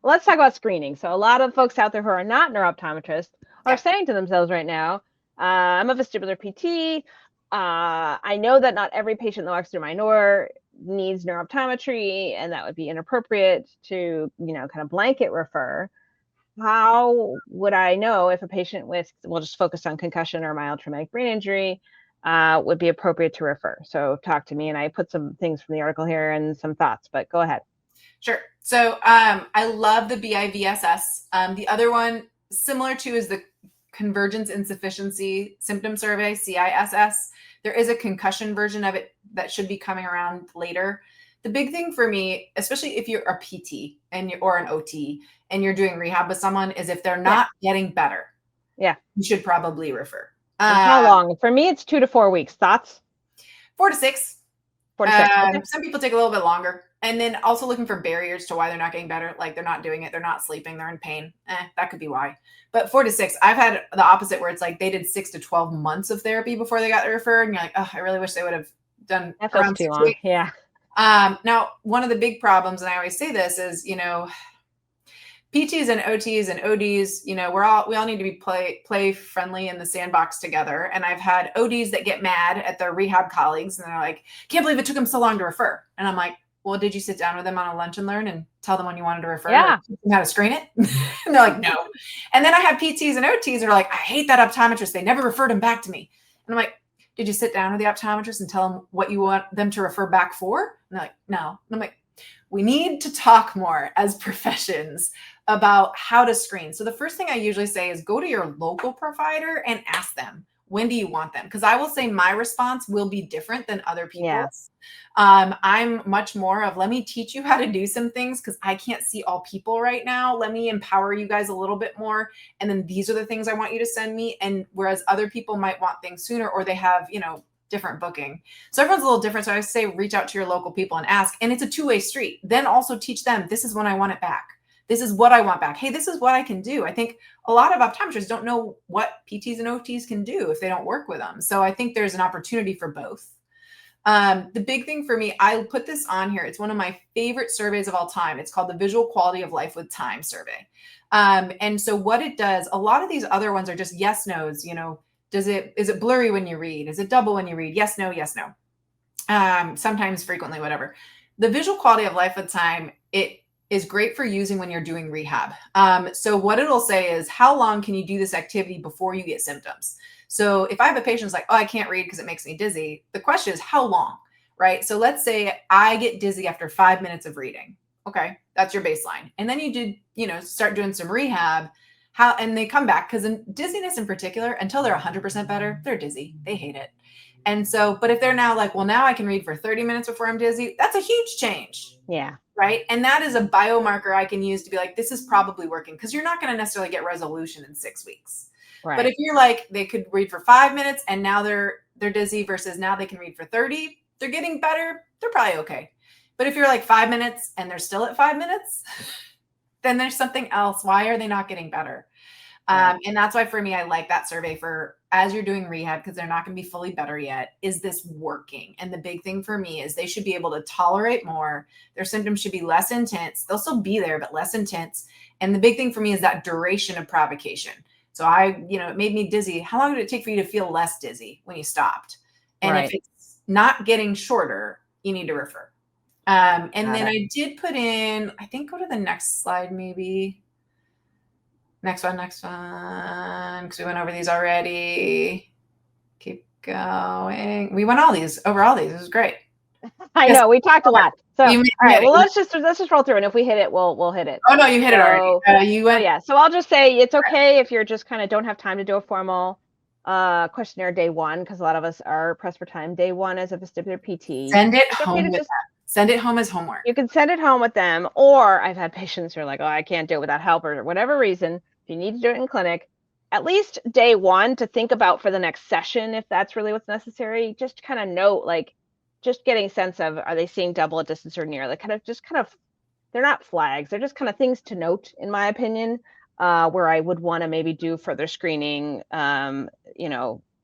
let's talk about screening. So a lot of folks out there who are not neuro-optometrists are saying to themselves right now, I'm a vestibular PT. I know that not every patient that walks through my door needs neuro-optometry, and that would be inappropriate to, kind of blanket refer. How would I know if a patient with, we'll just focus on concussion or mild traumatic brain injury, would be appropriate to refer? So talk to me, and I put some things from the article here and some thoughts, but go ahead. Sure. So I love the BIVSS. The other one similar to is the Convergence Insufficiency Symptom Survey, CISS. There is a concussion version of it that should be coming around later. The big thing for me, especially if you're a PT or an OT and you're doing rehab with someone, is if they're not getting better, you should probably refer. How long? For me, it's 2 to 4 weeks. Thoughts? 4 to 6. 4 to 6. Okay. Some people take a little bit longer. And then also looking for barriers to why they're not getting better. Like they're not doing it. They're not sleeping. They're in pain. That could be why. But 4 to 6, I've had the opposite where it's like they did 6 to 12 months of therapy before they got referred. And you're like, oh, I really wish they would have done around too long. Yeah. Now, one of the big problems, and I always say this, is, PTs and OTs and ODs, we all need to be play friendly in the sandbox together. And I've had ODs that get mad at their rehab colleagues and they're like, can't believe it took them so long to refer. And I'm like, well, did you sit down with them on a lunch and learn and tell them when you wanted to refer? Yeah. How to screen it? And they're like, no. And then I have PTs and OTs that are like, I hate that optometrist. They never referred him back to me. And I'm like, did you sit down with the optometrist and tell them what you want them to refer back for? And they're like, no. And I'm like, we need to talk more as professions about how to screen. So the first thing I usually say is go to your local provider and ask them, when do you want them? Because I will say my response will be different than other people's. Yes. I'm much more of, let me teach you how to do some things because I can't see all people right now. Let me empower you guys a little bit more. And then these are the things I want you to send me. And whereas other people might want things sooner, or they have, different booking. So everyone's a little different. So I say, reach out to your local people and ask, and it's a two-way street. Then also teach them, this is when I want it back. This is what I want back. Hey, this is what I can do. I think a lot of optometrists don't know what PTs and OTs can do if they don't work with them. So I think there's an opportunity for both. The big thing for me, I put this on here. It's one of my favorite surveys of all time. It's called the Visual Quality of Life with Time survey. And so what it does, a lot of these other ones are just yes, no's, is it blurry when you read? Is it double when you read? Yes, no, yes, no. Sometimes, frequently, whatever. The Visual Quality of Life with Time, it is great for using when you're doing rehab. So what it'll say is, how long can you do this activity before you get symptoms? So if I have a patient who's like, oh, I can't read because it makes me dizzy, the question is how long, right? So let's say I get dizzy after 5 minutes of reading. Okay, that's your baseline. And then you did, start doing some rehab, and they come back, because in dizziness in particular, until they're 100% better, they're dizzy. They hate it. And so, but if they're now like, well, now I can read for 30 minutes before I'm dizzy, that's a huge change. Yeah. Right. And that is a biomarker I can use to be like, this is probably working, because you're not going to necessarily get resolution in 6 weeks. Right. But if you're like, they could read for 5 minutes and now they're dizzy versus now they can read for 30, they're getting better. They're probably okay. But if you're like 5 minutes and they're still at 5 minutes, then there's something else. Why are they not getting better? Right. And that's why for me, I like that survey for as you're doing rehab, because they're not going to be fully better yet. Is this working? And the big thing for me is they should be able to tolerate more. Their symptoms should be less intense. They'll still be there, but less intense. And the big thing for me is that duration of provocation. So it made me dizzy. How long did it take for you to feel less dizzy when you stopped? And if it's not getting shorter, you need to refer. And then I did put in, I think, go to the next slide, maybe. Next one, because we went over these already. Keep going. We went over all these. It was great. I know, we talked a lot. So, all right, well, let's just roll through, and if we hit it, we'll hit it. Oh no, you hit it already. You went. Yeah. So I'll just say it's okay if you're just kind of don't have time to do a formal questionnaire day one, because a lot of us are pressed for time day one as a vestibular PT. Send it It's okay home to with just, them. Send it home as homework. you can send it home with them, or I've had patients who are like, oh, I can't do it without help or whatever reason. If you need to do it in clinic, at least day one to think about for the next session, if that's really what's necessary, just kind of note, like, just getting a sense of, are they seeing double at distance or near? Like they're not flags. They're just kind of things to note, in my opinion, where I would want to maybe do further screening,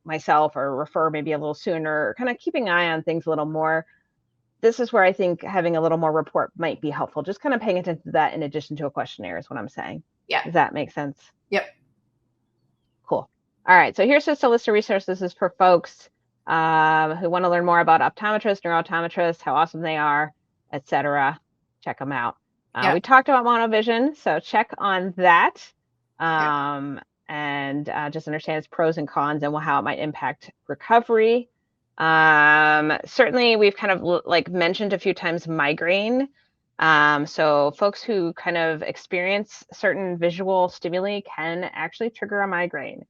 myself, or refer maybe a little sooner, or kind of keeping an eye on things a little more. This is where I think having a little more report might be helpful. Just kind of paying attention to that in addition to a questionnaire is what I'm saying. Yeah. Does that make sense? Yep. Cool. All right. So here's just a list of resources. This is for folks who want to learn more about optometrists, neuro-optometrists, how awesome they are, etc. Check them out. Yeah. We talked about monovision, so check on that. Yeah. And just understand its pros and cons and how it might impact recovery. Certainly, we've kind of mentioned a few times migraine. So folks who kind of experience certain visual stimuli can actually trigger a migraine.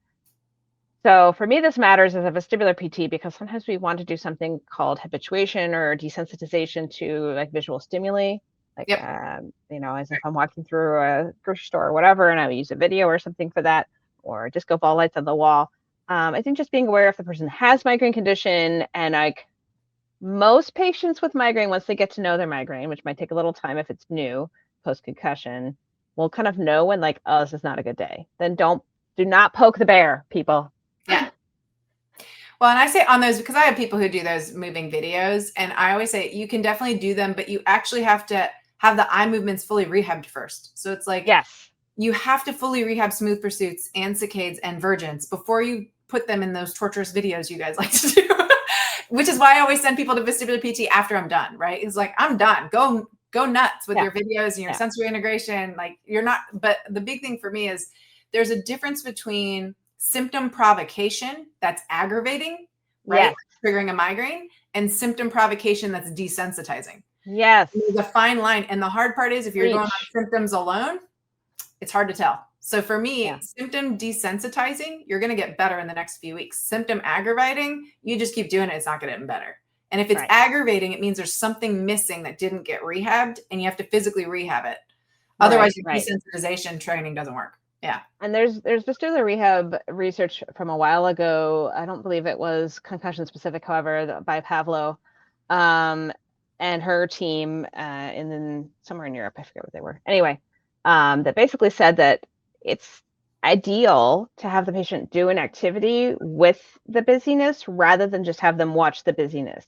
So for me, this matters as a vestibular PT because sometimes we want to do something called habituation or desensitization to like visual stimuli. Like, Yep. As if I'm walking through a grocery store or whatever, and I would use a video or something for that, or disco ball lights on the wall. I think just being aware if the person has migraine condition, and like most patients with migraine, once they get to know their migraine, which might take a little time if it's new, post-concussion, will kind of know when like, oh, this is not a good day. Then do not poke the bear, people. Yeah. Well, and I say on those, because I have people who do those moving videos, and I always say you can definitely do them, but you actually have to have the eye movements fully rehabbed first. So it's like, yes, you have to fully rehab smooth pursuits and saccades and virgins before you put them in those torturous videos you guys like to do, which is why I always send people to vestibular PT after I'm done, right? It's like, I'm done. Go nuts with your videos and your sensory integration. Like you're not, but the big thing for me is there's a difference between symptom provocation that's aggravating, right? Triggering a migraine, and symptom provocation that's desensitizing. Yes. There's a fine line. And the hard part is if you're going on symptoms alone, it's hard to tell. So for me, symptom desensitizing, you're going to get better in the next few weeks. Symptom aggravating, you just keep doing it. It's not going to get better. And if it's aggravating, it means there's something missing that didn't get rehabbed and you have to physically rehab it. Otherwise, your desensitization training doesn't work. Yeah. And there's vestibular rehab research from a while ago. I don't believe it was concussion specific, however, by FAAO and her team and then somewhere in Europe. I forget what they were. Anyway, that basically said that it's ideal to have the patient do an activity with the busyness rather than just have them watch the busyness.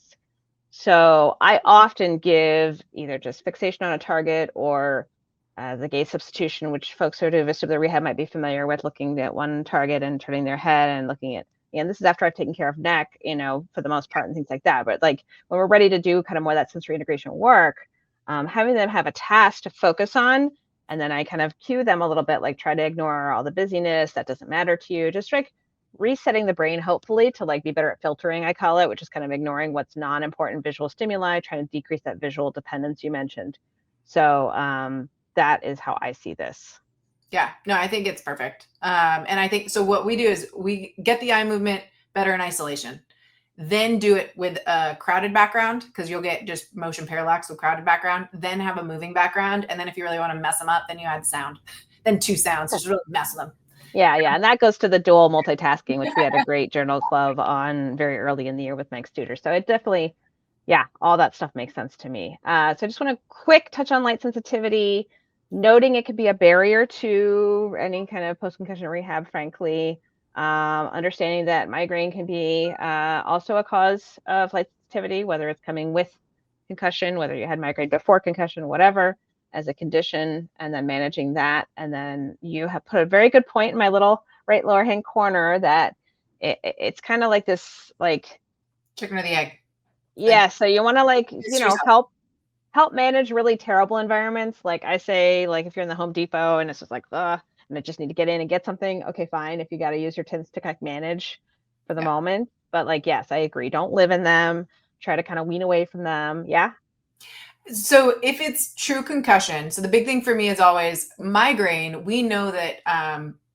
So I often give either just fixation on a target or the gaze substitution, which folks who do vestibular rehab might be familiar with, looking at one target and turning their head and looking at, and this is after I've taken care of neck, for the most part and things like that. But like when we're ready to do kind of more of that sensory integration work, having them have a task to focus on, and then I kind of cue them a little bit, like try to ignore all the busyness that doesn't matter to you, just like resetting the brain, hopefully, to like be better at filtering, I call it, which is kind of ignoring what's non-important visual stimuli, trying to decrease that visual dependence you mentioned. So that is how I see this. Yeah, no, I think it's perfect. And I think, so what we do is we get the eye movement better in isolation, then do it with a crowded background, because you'll get just motion parallax with crowded background, then have a moving background. And then if you really want to mess them up, then you add sound, then 2 sounds, just really mess them. Yeah. And that goes to the dual multitasking, which we had a great journal club on very early in the year with Mike's tutor. So it definitely, all that stuff makes sense to me. So I just want to quick touch on light sensitivity, noting it could be a barrier to any kind of post-concussion rehab, frankly. Understanding that migraine can be also a cause of light sensitivity, whether it's coming with concussion, whether you had migraine before concussion, whatever, as a condition, and then managing that. And then you have put a very good point in my little right lower hand corner that it's kind of like this, like chicken or the egg. Yeah. So you want to help manage really terrible environments. Like I say, like if you're in the Home Depot and it's just like, and I just need to get in and get something. Okay, fine. If you got to use your tins to kind of manage for the moment. But like, yes, I agree. Don't live in them. Try to kind of wean away from them. Yeah. So if it's true concussion, so the big thing for me is always migraine. We know that,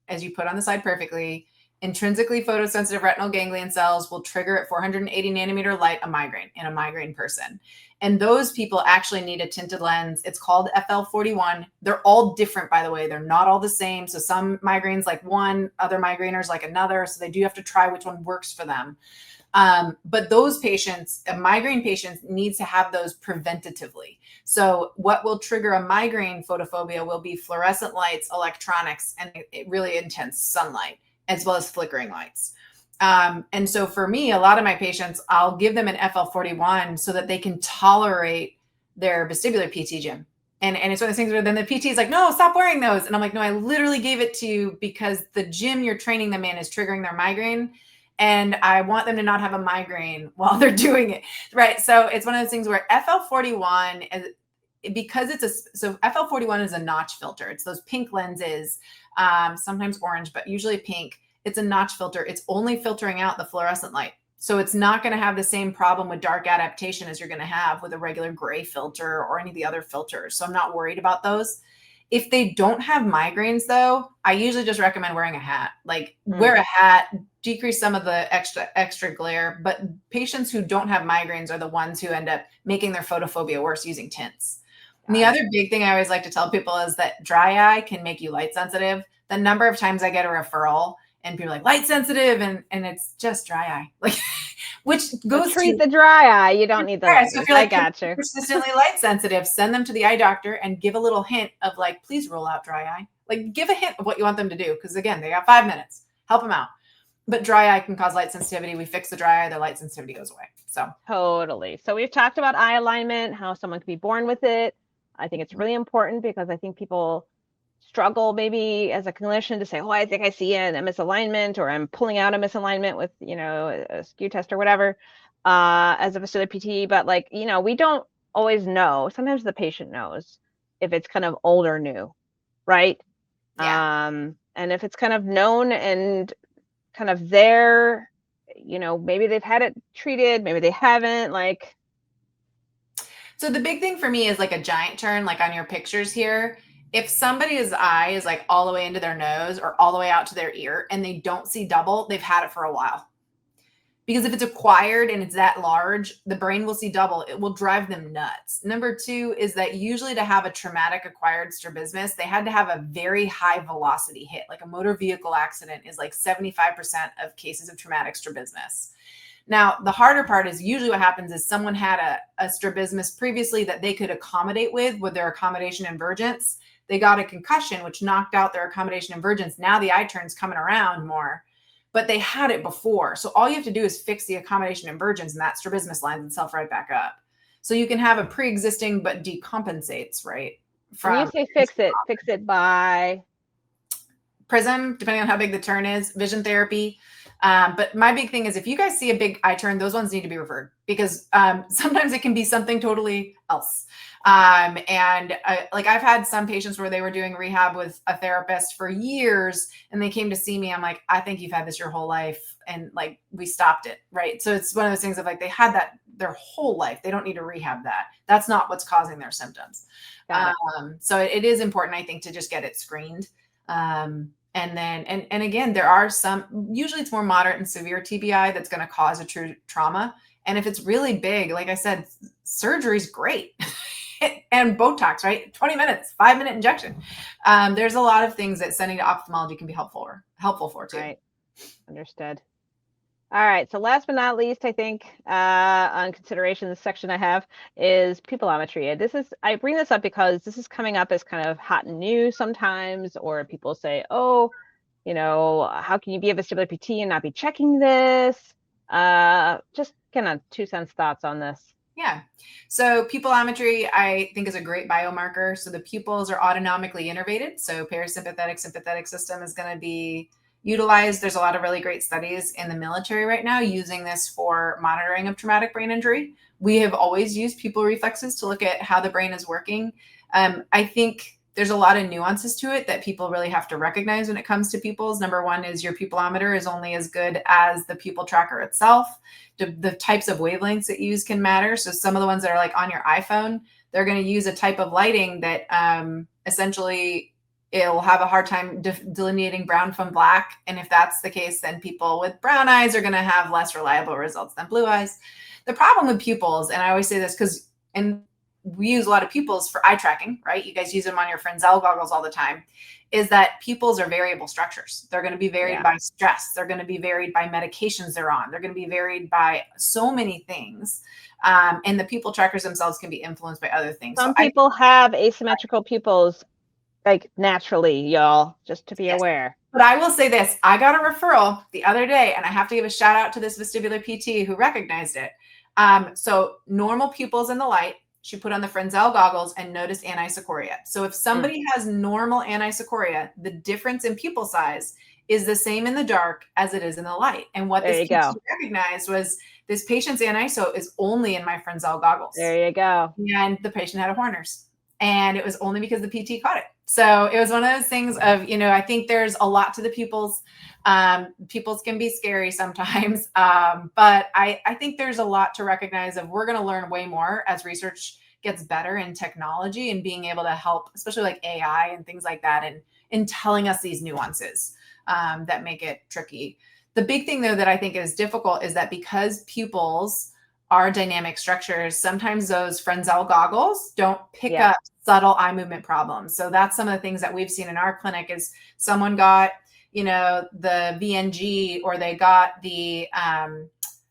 as you put on the slide perfectly, Intrinsically photosensitive retinal ganglion cells will trigger at 480 nanometer light a migraine in a migraine person. And those people actually need a tinted lens. It's called FL41. They're all different, by the way. They're not all the same. So some migraines like one, other migraineurs like another. So they do have to try which one works for them. But those patients, a migraine patient needs to have those preventatively. So what will trigger a migraine photophobia will be fluorescent lights, electronics, and really intense sunlight, as well as flickering lights. And so for me, a lot of my patients, I'll give them an FL41 so that they can tolerate their vestibular PT gym. And it's one of those things where then the PT is like, no, stop wearing those. And I'm like, no, I literally gave it to you because the gym you're training them in is triggering their migraine. And I want them to not have a migraine while they're doing it. Right. So it's one of those things where FL41 is, because so FL41 is a notch filter. It's those pink lenses, sometimes orange, but usually pink. It's a notch filter. It's only filtering out the fluorescent light. So it's not going to have the same problem with dark adaptation as you're going to have with a regular gray filter or any of the other filters. So I'm not worried about those. If they don't have migraines though, I usually just recommend wearing a hat. Like wear a hat, decrease some of the extra glare, but patients who don't have migraines are the ones who end up making their photophobia worse using tints. And the other big thing I always like to tell people is that dry eye can make you light sensitive. The number of times I get a referral and people are like light sensitive and it's just dry eye, like which goes treat the dry eye. You don't need the lenses. So if you're like gotcha. Persistently light sensitive, send them to the eye doctor and give a little hint of like, please roll out dry eye. Like give a hint of what you want them to do. Because again, they got 5 minutes. Help them out. But dry eye can cause light sensitivity. We fix the dry eye, the light sensitivity goes away. So totally. So we've talked about eye alignment, how someone can be born with it. I think it's really important because I think people struggle maybe as a clinician to say, oh, I think I see a misalignment, or I'm pulling out a misalignment with, a skew test or whatever, as a vestibular PT. But like, we don't always know. Sometimes the patient knows if it's kind of old or new, right? Yeah. And if it's kind of known and kind of there, maybe they've had it treated, maybe they haven't, like. So the big thing for me is like a giant turn, like on your pictures here. If somebody's eye is like all the way into their nose or all the way out to their ear and they don't see double, they've had it for a while. Because if it's acquired and it's that large, the brain will see double. It will drive them nuts. Number two is that usually to have a traumatic acquired strabismus, they had to have a very high velocity hit. Like a motor vehicle accident is like 75% of cases of traumatic strabismus. Now, the harder part is usually what happens is someone had a strabismus previously that they could accommodate with their accommodation invergence. They got a concussion, which knocked out their accommodation invergence. Now the eye turn's coming around more, but they had it before. So all you have to do is fix the accommodation invergence and that strabismus lines itself right back up. So you can have a pre-existing but decompensates, right? When you say fix it by? Prism, depending on how big the turn is, vision therapy. But my big thing is if you guys see a big eye turn, those ones need to be referred because sometimes it can be something totally else. Like I've had some patients where they were doing rehab with a therapist for years and they came to see me. I'm like, I think you've had this your whole life. And like, we stopped it. Right. So it's one of those things of like, they had that their whole life. They don't need to rehab that. That's not what's causing their symptoms. So it is important, I think, to just get it screened. And then, and again, there are some, usually it's more moderate and severe TBI that's going to cause a true trauma. And if it's really big, like I said, surgery is great. And Botox, right? 20 minutes, 5-minute injection. There's a lot of things that sending to ophthalmology can be helpful for too. Right. Understood. All right. So last but not least, I think on consideration, the section I have is pupillometry. And I bring this up because this is coming up as kind of hot and new sometimes, or people say, oh, how can you be a vestibular PT and not be checking this? Just kind of 2 cents thoughts on this. Yeah. So pupillometry, I think, is a great biomarker. So the pupils are autonomically innervated. So parasympathetic, sympathetic system is going to be utilized. There's a lot of really great studies in the military right now using this for monitoring of traumatic brain injury. We have always used pupil reflexes to look at how the brain is working. I think there's a lot of nuances to it that people really have to recognize when it comes to pupils. Number one is your pupillometer is only as good as the pupil tracker itself. The types of wavelengths that you use can matter. So some of the ones that are like on your iPhone, they're going to use a type of lighting that essentially it'll have a hard time delineating brown from black. And if that's the case, then people with brown eyes are going to have less reliable results than blue eyes. The problem with pupils, and I always say this because, and we use a lot of pupils for eye tracking, right? You guys use them on your Fresnel goggles all the time, is that pupils are variable structures. They're going to be varied by stress. They're going to be varied by medications they're on. They're going to be varied by so many things. And the pupil trackers themselves can be influenced by other things. Some people have asymmetrical pupils, like naturally, y'all, just to be aware. But I will say this, I got a referral the other day, and I have to give a shout out to this vestibular PT who recognized it. So normal pupils in the light, she put on the Fresnel goggles and noticed anisocoria. So if somebody has normal anisocoria, the difference in pupil size is the same in the dark as it is in the light. And what this PT recognized was this patient's aniso is only in my Fresnel goggles. There you go. And the patient had a Horner's. And it was only because the PT caught it. So it was one of those things of, you know, I think there's a lot to the pupils. Pupils can be scary sometimes. But I think there's a lot to recognize of. We're going to learn way more as research gets better in technology and being able to help, especially like AI and things like that, and in telling us these nuances that make it tricky. The big thing, though, that I think is difficult is that because pupils are dynamic structures, sometimes those Fresnel goggles don't pick up subtle eye movement problems. So that's some of the things that we've seen in our clinic is someone got, you know, the VNG, or they got the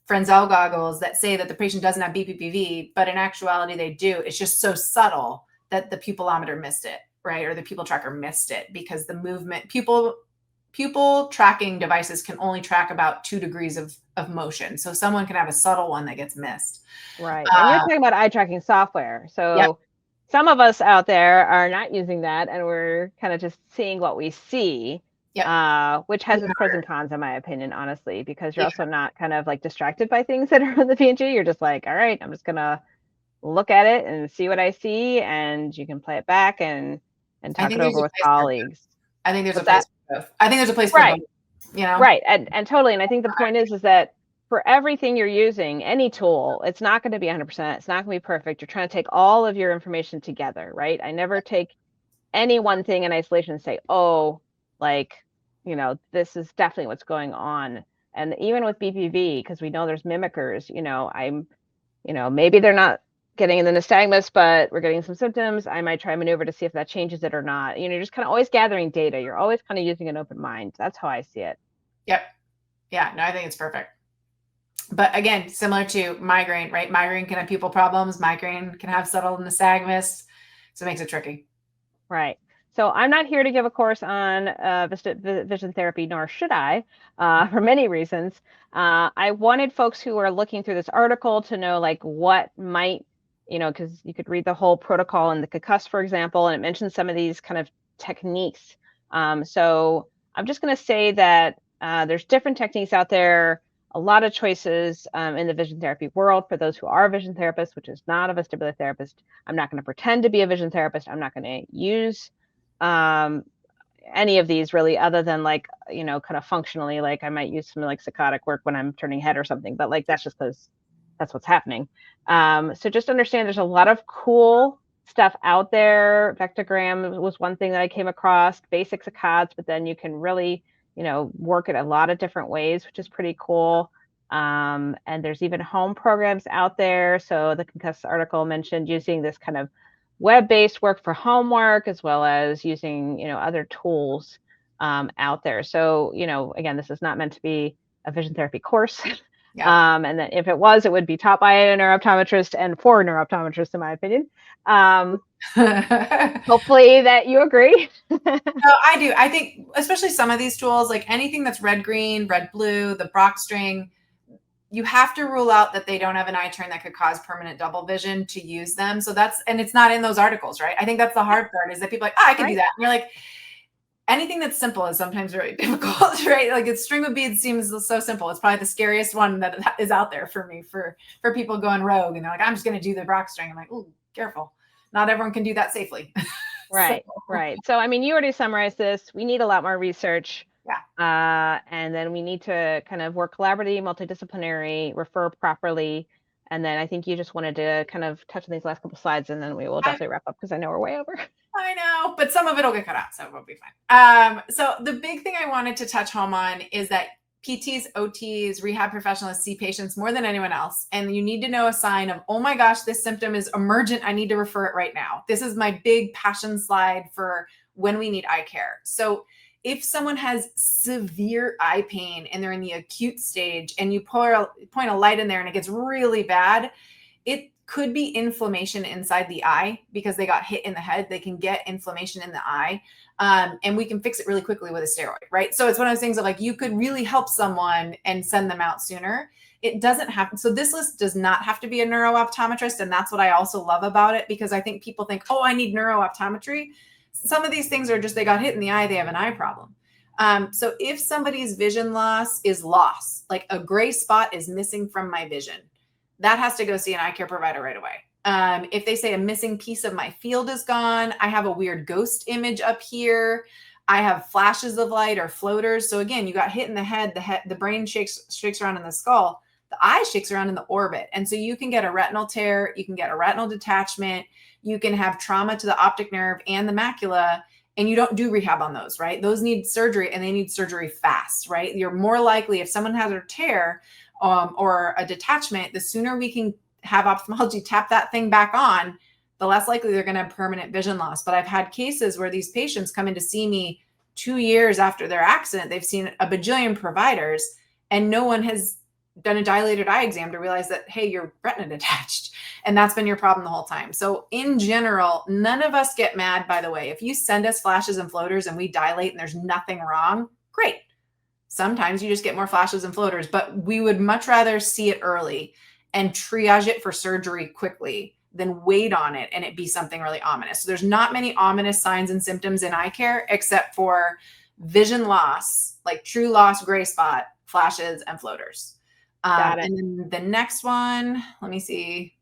Fresnel goggles that say that the patient doesn't have BPPV, but in actuality they do. It's just so subtle that the pupilometer missed it, right? Or the pupil tracker missed it, because the movement, pupil tracking devices can only track about 2 degrees of motion. So someone can have a subtle one that gets missed. Right. And you're talking about eye tracking software. So some of us out there are not using that, and we're kind of just seeing what we see, which has its pros and cons, in my opinion, honestly, because you're also not kind of like distracted by things that are on the PNG. You're just like, all right, I'm just going to look at it and see what I see, and you can play it back and talk it over with colleagues. I think there's a place for both. I think there's a place for both, you know? Right. And totally. And I think the point is that for everything you're using, any tool, it's not going to be 100%. It's not going to be perfect. You're trying to take all of your information together, right? I never take any one thing in isolation and say, oh, like, you know, this is definitely what's going on. And even with BPV, because we know there's mimickers, you know, maybe they're not getting in the nystagmus, but we're getting some symptoms. I might try a maneuver to see if that changes it or not. You know, you're just kind of always gathering data. You're always kind of using an open mind. That's how I see it. Yep. Yeah, no, I think it's perfect. But again, similar to migraine, right? Migraine can have pupil problems. Migraine can have subtle nystagmus. So it makes it tricky. Right. So I'm not here to give a course on vision therapy, nor should I, for many reasons. I wanted folks who are looking through this article to know like what might, you know, because you could read the whole protocol in the concuss, for example, and it mentions some of these kind of techniques. So I'm just going to say that there's different techniques out there, a lot of choices in the vision therapy world for those who are vision therapists, which is not a vestibular therapist. I'm not going to pretend to be a vision therapist. I'm not going to use any of these really, other than like, you know, kind of functionally, like I might use some like saccadic work when I'm turning head or something, but like that's just because that's what's happening. So just understand there's a lot of cool stuff out there. Vectogram was one thing that I came across, basic saccades, but then you can really, you know, work it a lot of different ways, which is pretty cool. And there's even home programs out there. So the concuss article mentioned using this kind of web-based work for homework, as well as using, you know, other tools out there. So, you know, again, this is not meant to be a vision therapy course. And then if it was, it would be taught by a neuro-optometrist and for neuro-optometrists, in my opinion. Hopefully that you agree. No, I do. I think especially some of these tools, like anything that's red, green, red, blue, the Brock string, you have to rule out that they don't have an eye turn that could cause permanent double vision to use them. So that's, and it's not in those articles, right? I think that's the hard part, is that people are like, oh, I can do that. And you're like, anything that's simple is sometimes really difficult, right? Like a string of beads seems so simple. It's probably the scariest one that is out there for me, for people going rogue. And they're like, I'm just going to do the Brock string. I'm like, oh, careful. Not everyone can do that safely. Right. So, I mean, you already summarized this. We need a lot more research. And then we need to kind of work collaboratively, multidisciplinary, refer properly. And then I think you just wanted to kind of touch on these last couple slides, and then we will definitely wrap up because I know we're way over. I know, but some of it will get cut out, so we'll be fine. So the big thing I wanted to touch home on is that PTs, OTs, rehab professionals see patients more than anyone else. And you need to know a sign of, oh my gosh, this symptom is emergent. I need to refer it right now. This is my big passion slide for when we need eye care. So if someone has severe eye pain and they're in the acute stage and you point a light in there and it gets really bad, it could be inflammation inside the eye because they got hit in the head. They can get inflammation in the eye. And we can fix it really quickly with a steroid, right? So it's one of those things that like you could really help someone and send them out sooner. It doesn't happen. So this list does not have to be a neuro-optometrist. And that's what I also love about it, because I think people think, oh, I need neuro-optometry. Some of these things are just, they got hit in the eye, they have an eye problem. So if somebody's vision loss is loss, like a gray spot is missing from my vision, that has to go see an eye care provider right away. If they say a missing piece of my field is gone, I have a weird ghost image up here, I have flashes of light or floaters. So again, you got hit in the head, the brain shakes around in the skull, the eye shakes around in the orbit. And so you can get a retinal tear, you can get a retinal detachment, you can have trauma to the optic nerve and the macula, and you don't do rehab on those, right? Those need surgery, and they need surgery fast, right? You're more likely, if someone has a tear or a detachment, the sooner we can have ophthalmology tap that thing back on, the less likely they're going to have permanent vision loss. But I've had cases where these patients come in to see me 2 years after their accident. They've seen a bajillion providers, and no one has done a dilated eye exam to realize that, hey, your retina detached. And that's been your problem the whole time. So in general, none of us get mad, by the way. If you send us flashes and floaters and we dilate and there's nothing wrong, great. Sometimes you just get more flashes and floaters, but we would much rather see it early and triage it for surgery quickly than wait on it and it be something really ominous. So there's not many ominous signs and symptoms in eye care except for vision loss, like true loss, gray spot, flashes, and floaters. Got it. And then the next one, let me see,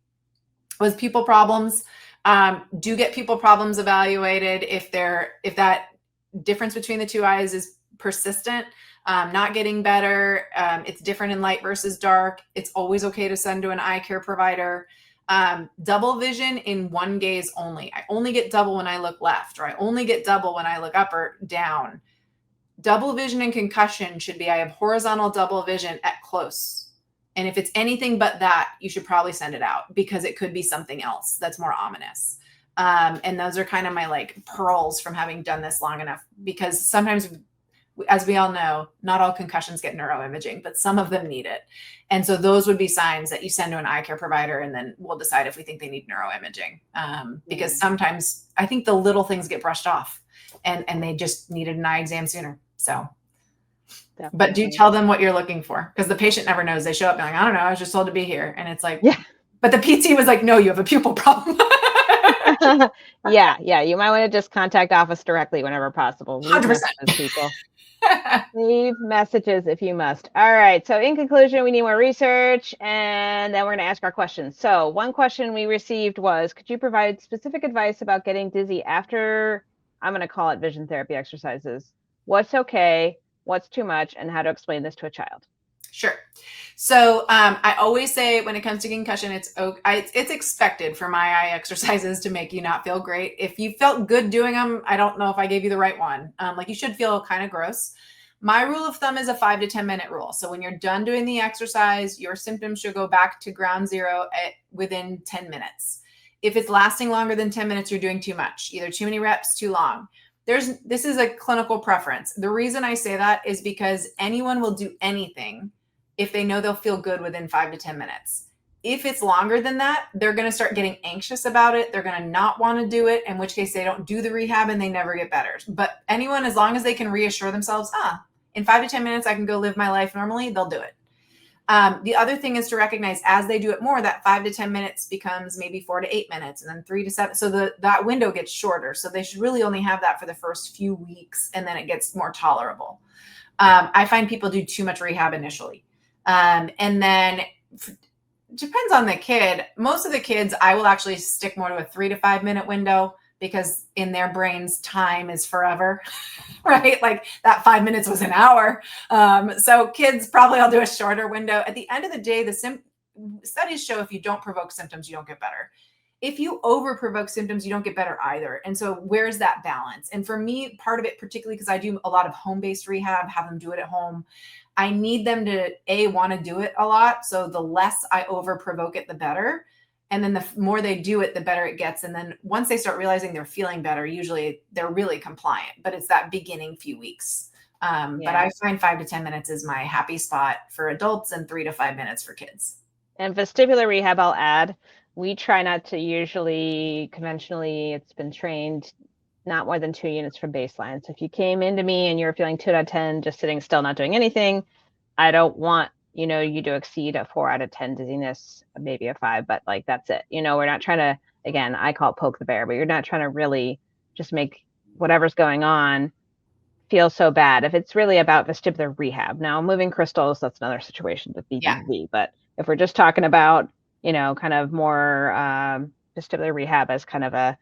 was pupil problems. Do get pupil problems evaluated if that difference between the two eyes is persistent, not getting better. It's different in light versus dark. It's always okay to send to an eye care provider. Double vision in one gaze only. I only get double when I look left, or I only get double when I look up or down. Double vision and concussion should be, I have horizontal double vision at close. And if it's anything but that, you should probably send it out, because it could be something else that's more ominous. And those are kind of my like pearls from having done this long enough, because sometimes, as we all know, not all concussions get neuroimaging, but some of them need it. And so those would be signs that you send to an eye care provider, and then we'll decide if we think they need neuroimaging. Because sometimes I think the little things get brushed off and they just needed an eye exam sooner. So, definitely. But do tell them what you're looking for, because the patient never knows. They show up and like, I don't know, I was just told to be here. And it's like, yeah, but the PT was like, no, you have a pupil problem. Yeah. You might want to just contact office directly whenever possible. 100%. People. Leave messages if you must. All right. So in conclusion, we need more research, and then we're going to ask our questions. So one question we received was, could you provide specific advice about getting dizzy after, I'm going to call it vision therapy exercises? What's okay, what's too much, and how to explain this to a child? Sure. So I always say when it comes to concussion, it's expected for my eye exercises to make you not feel great. If you felt good doing them, I don't know if I gave you the right one. Like you should feel kind of gross. My rule of thumb is a 5 to 10 minute rule. So when you're done doing the exercise, your symptoms should go back to ground zero within 10 minutes. If it's lasting longer than 10 minutes, you're doing too much, either too many reps, too long. This is a clinical preference. The reason I say that is because anyone will do anything if they know they'll feel good within 5 to 10 minutes. If it's longer than that, they're going to start getting anxious about it. They're going to not want to do it, in which case they don't do the rehab and they never get better. But anyone, as long as they can reassure themselves, in 5 to 10 minutes, I can go live my life normally, they'll do it. The other thing is to recognize as they do it more, that 5 to 10 minutes becomes maybe 4 to 8 minutes, and then 3 to 7. So that window gets shorter. So they should really only have that for the first few weeks, and then it gets more tolerable. I find people do too much rehab initially. And then depends on the kid. Most of the kids, I will actually stick more to a 3 to 5 minute window, because in their brains, time is forever, right? Like that 5 minutes was an hour. So kids, probably I'll do a shorter window. At the end of the day, the studies show if you don't provoke symptoms, you don't get better. if you over provoke symptoms, you don't get better either. And so where's that balance? And for me, part of it, particularly because I do a lot of home-based rehab, have them do it at home, I need them to want to do it a lot. So the less I over provoke it, the better. And then the more they do it, the better it gets. And then once they start realizing they're feeling better, usually they're really compliant, but it's that beginning few weeks. But I find 5 to 10 minutes is my happy spot for adults and 3 to 5 minutes for kids. And vestibular rehab, I'll add, we try not to usually, conventionally, it's been trained not more than 2 units from baseline. So if you came into me and you're feeling 2 out of 10, just sitting still, not doing anything, I don't want, you to exceed a 4 out of 10 dizziness, maybe a 5, but like, that's it. We're not trying to, again, I call it poke the bear, but you're not trying to really just make whatever's going on feel so bad. If it's really about vestibular rehab. Now, moving crystals, that's another situation with BBV, but if we're just talking about, kind of more vestibular rehab as kind of a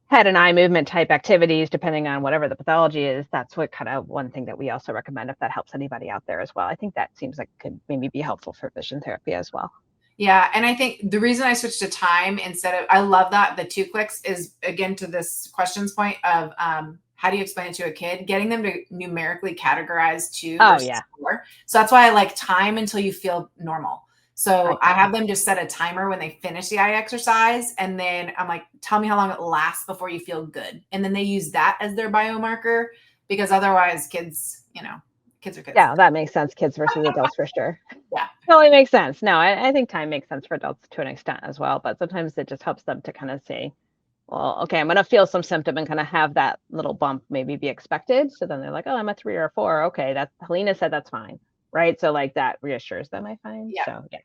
head and eye movement type activities, depending on whatever the pathology is, that's what kind of one thing that we also recommend if that helps anybody out there as well. I think that seems like could maybe be helpful for vision therapy as well. Yeah. And I think the reason I switched to time instead of, I love that the 2 clicks is, again, to this questions point of how do you explain it to a kid? Getting them to numerically categorize 2 versus 4. So that's why I like time until you feel normal. So I have them just set a timer when they finish the eye exercise. And then I'm like, tell me how long it lasts before you feel good. And then they use that as their biomarker, because otherwise kids, kids are kids. Yeah, that makes sense. Kids versus adults for sure. Yeah. Totally makes sense. No, I think time makes sense for adults to an extent as well. But sometimes it just helps them to kind of say, well, okay, I'm going to feel some symptom and kind of have that little bump maybe be expected. So then they're like, oh, I'm a 3 or a 4. Okay, that's Helena said that's fine. Right. So like that reassures them, I find. Yeah. So yeah.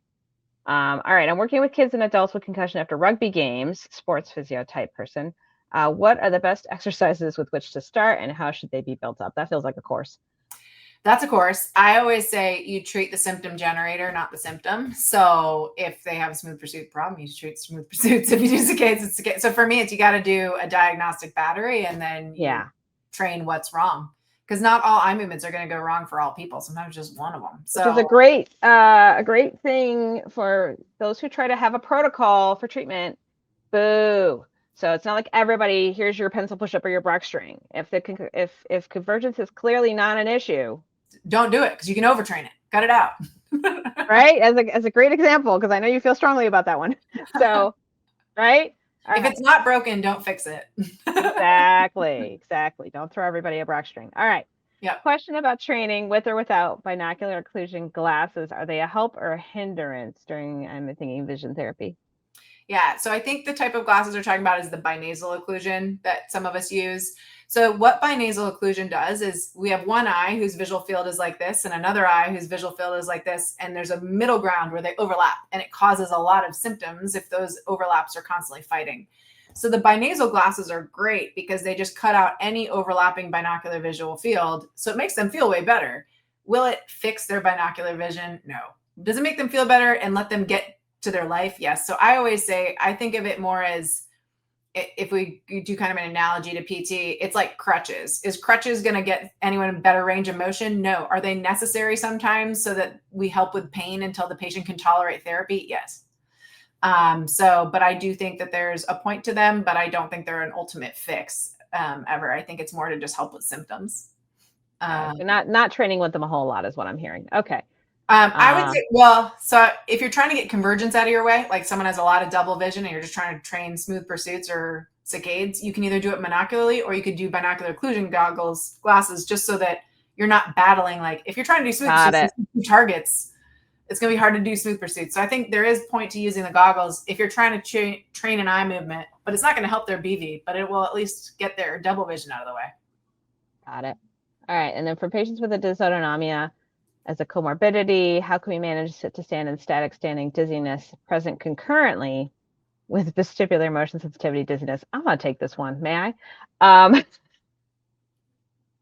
All right. I'm working with kids and adults with concussion after rugby games, sports physio type person. What are the best exercises with which to start and how should they be built up? That feels like a course. That's a course. I always say you treat the symptom generator, not the symptom. So if they have a smooth pursuit problem, you treat smooth pursuits. If you do saccades, it's saccades. So for me, it's you got to do a diagnostic battery and then you train what's wrong. Because not all eye movements are going to go wrong for all people. Sometimes just one of them. So which is a great thing for those who try to have a protocol for treatment. Boo. So it's not like everybody, here's your pencil push-up or your Brock string. If convergence is clearly not an issue, don't do it because you can overtrain it. Cut it out. Right? As a great example, because I know you feel strongly about that one. So, right? If it's not broken, don't fix it. Exactly. Don't throw everybody a Brock string. All right. Yeah. Question about training with or without binocular occlusion glasses. Are they a help or a hindrance during, I'm thinking, vision therapy? Yeah. So I think the type of glasses we're talking about is the binasal occlusion that some of us use. So what binasal occlusion does is we have one eye whose visual field is like this and another eye whose visual field is like this. And there's a middle ground where they overlap and it causes a lot of symptoms if those overlaps are constantly fighting. So the binasal glasses are great because they just cut out any overlapping binocular visual field. So it makes them feel way better. Will it fix their binocular vision? No. Does it make them feel better and let them get to their life? Yes. So I always say, I think of it more as, if we do kind of an analogy to PT, it's like crutches. Is crutches going to get anyone a better range of motion? No. Are they necessary sometimes so that we help with pain until the patient can tolerate therapy? Yes. But I do think that there's a point to them, but I don't think they're an ultimate fix ever. I think it's more to just help with symptoms. So not training with them a whole lot is what I'm hearing. Okay. I would say, well, so if you're trying to get convergence out of your way, like someone has a lot of double vision and you're just trying to train smooth pursuits or saccades, you can either do it monocularly or you could do binocular occlusion glasses, just so that you're not battling. Like if you're trying to do smooth pursuits, targets, it's going to be hard to do smooth pursuits. So I think there is point to using the goggles if you're trying to train an eye movement, but it's not going to help their BV, but it will at least get their double vision out of the way. Got it. All right. And then for patients with a dysautonomia, as a comorbidity, how can we manage sit to stand and static standing dizziness present concurrently with vestibular motion sensitivity dizziness? I'm going to take this one. May I?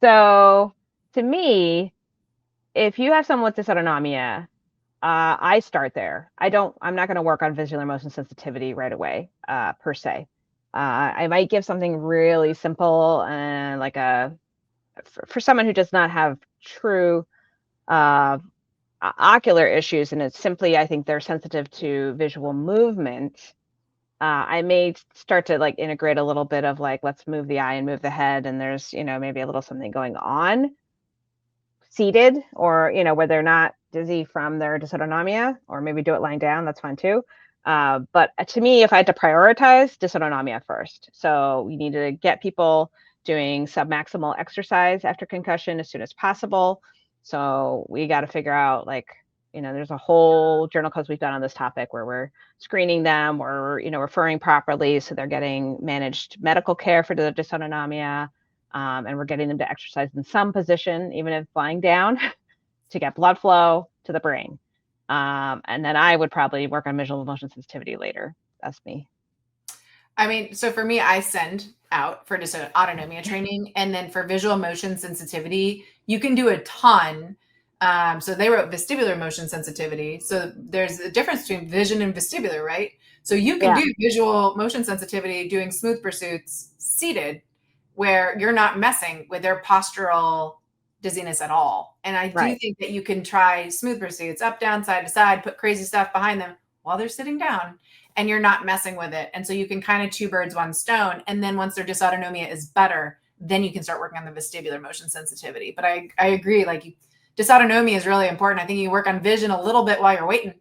So to me, if you have someone with dysautonomia, I start there. I'm not going to work on visual motion sensitivity right away, per se. I might give something really simple and for someone who does not have true ocular issues, and it's simply, I think they're sensitive to visual movement. I may start to like integrate a little bit of like, let's move the eye and move the head, and there's, maybe a little something going on seated, or, where they're not dizzy from their dysautonomia, or maybe do it lying down, that's fine too. But to me, if I had to prioritize, dysautonomia first. So we need to get people doing submaximal exercise after concussion as soon as possible. So we got to figure out, like, there's a whole journal clubs we've done on this topic where we're screening them, or, referring properly so they're getting managed medical care for the dysautonomia. And we're getting them to exercise in some position, even if lying down, to get blood flow to the brain. And then I would probably work on visual motion sensitivity later. That's me. I mean, so for me, I send out for dysautonomia training, and then for visual motion sensitivity, you can do a ton. So they wrote vestibular motion sensitivity. So there's a difference between vision and vestibular, right? So you can do visual motion sensitivity doing smooth pursuits seated, where you're not messing with their postural dizziness at all. And I do think that you can try smooth pursuits up, down, side to side, put crazy stuff behind them while they're sitting down, and you're not messing with it. And so you can kind of two birds, one stone. And then once their dysautonomia is better, then you can start working on the vestibular motion sensitivity. But I agree, like, dysautonomia is really important. I think you work on vision a little bit while you're waiting.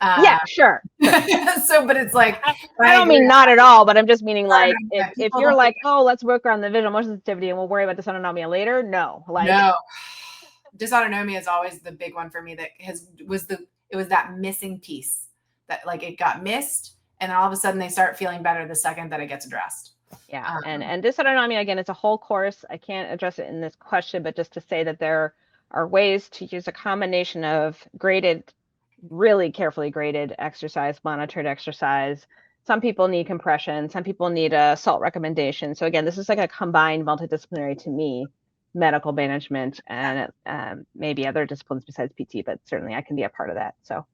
Yeah, sure. So, but it's like, I don't mean not at all, but I'm just meaning like, if you're like, oh, let's work on the visual motion sensitivity and we'll worry about dysautonomia later. No, like, no, dysautonomia is always the big one for me. That it was that missing piece that, like, it got missed, and all of a sudden they start feeling better the second that it gets addressed. Yeah. And dysautonomia, again, it's a whole course. I can't address it in this question, but just to say that there are ways to use a combination of graded, really carefully graded exercise, monitored exercise. Some people need compression. Some people need a SALT recommendation. So again, this is like a combined multidisciplinary, to me, medical management, and maybe other disciplines besides PT, but certainly I can be a part of that. So.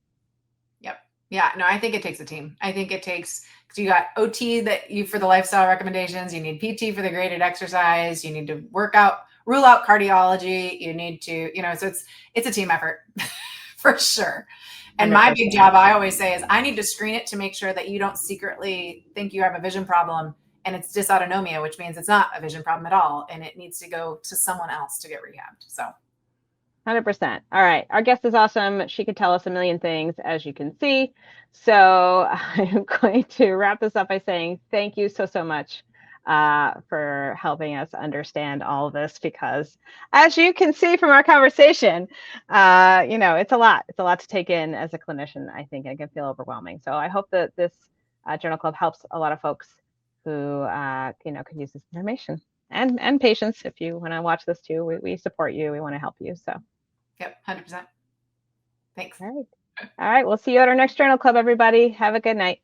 Yep. Yeah, no, I think it takes a team. I think it takes, because you got OT that you for the lifestyle recommendations, you need PT for the graded exercise, you need to rule out cardiology, you need to, so it's a team effort for sure. And 100%. my big job, I always say, is I need to screen it to make sure that you don't secretly think you have a vision problem and it's dysautonomia, which means it's not a vision problem at all, and it needs to go to someone else to get rehabbed. So 100%. All right. Our guest is awesome. She could tell us a million things, as you can see. So I'm going to wrap this up by saying thank you so much for helping us understand all of this, because as you can see from our conversation, it's a lot. It's a lot to take in as a clinician. I think it can feel overwhelming. So I hope that this journal club helps a lot of folks who, can use this information. And patients, if you want to watch this too, we support you. We want to help you. So. Yep, 100%. Thanks. All right. We'll see you at our next journal club, everybody. Have a good night.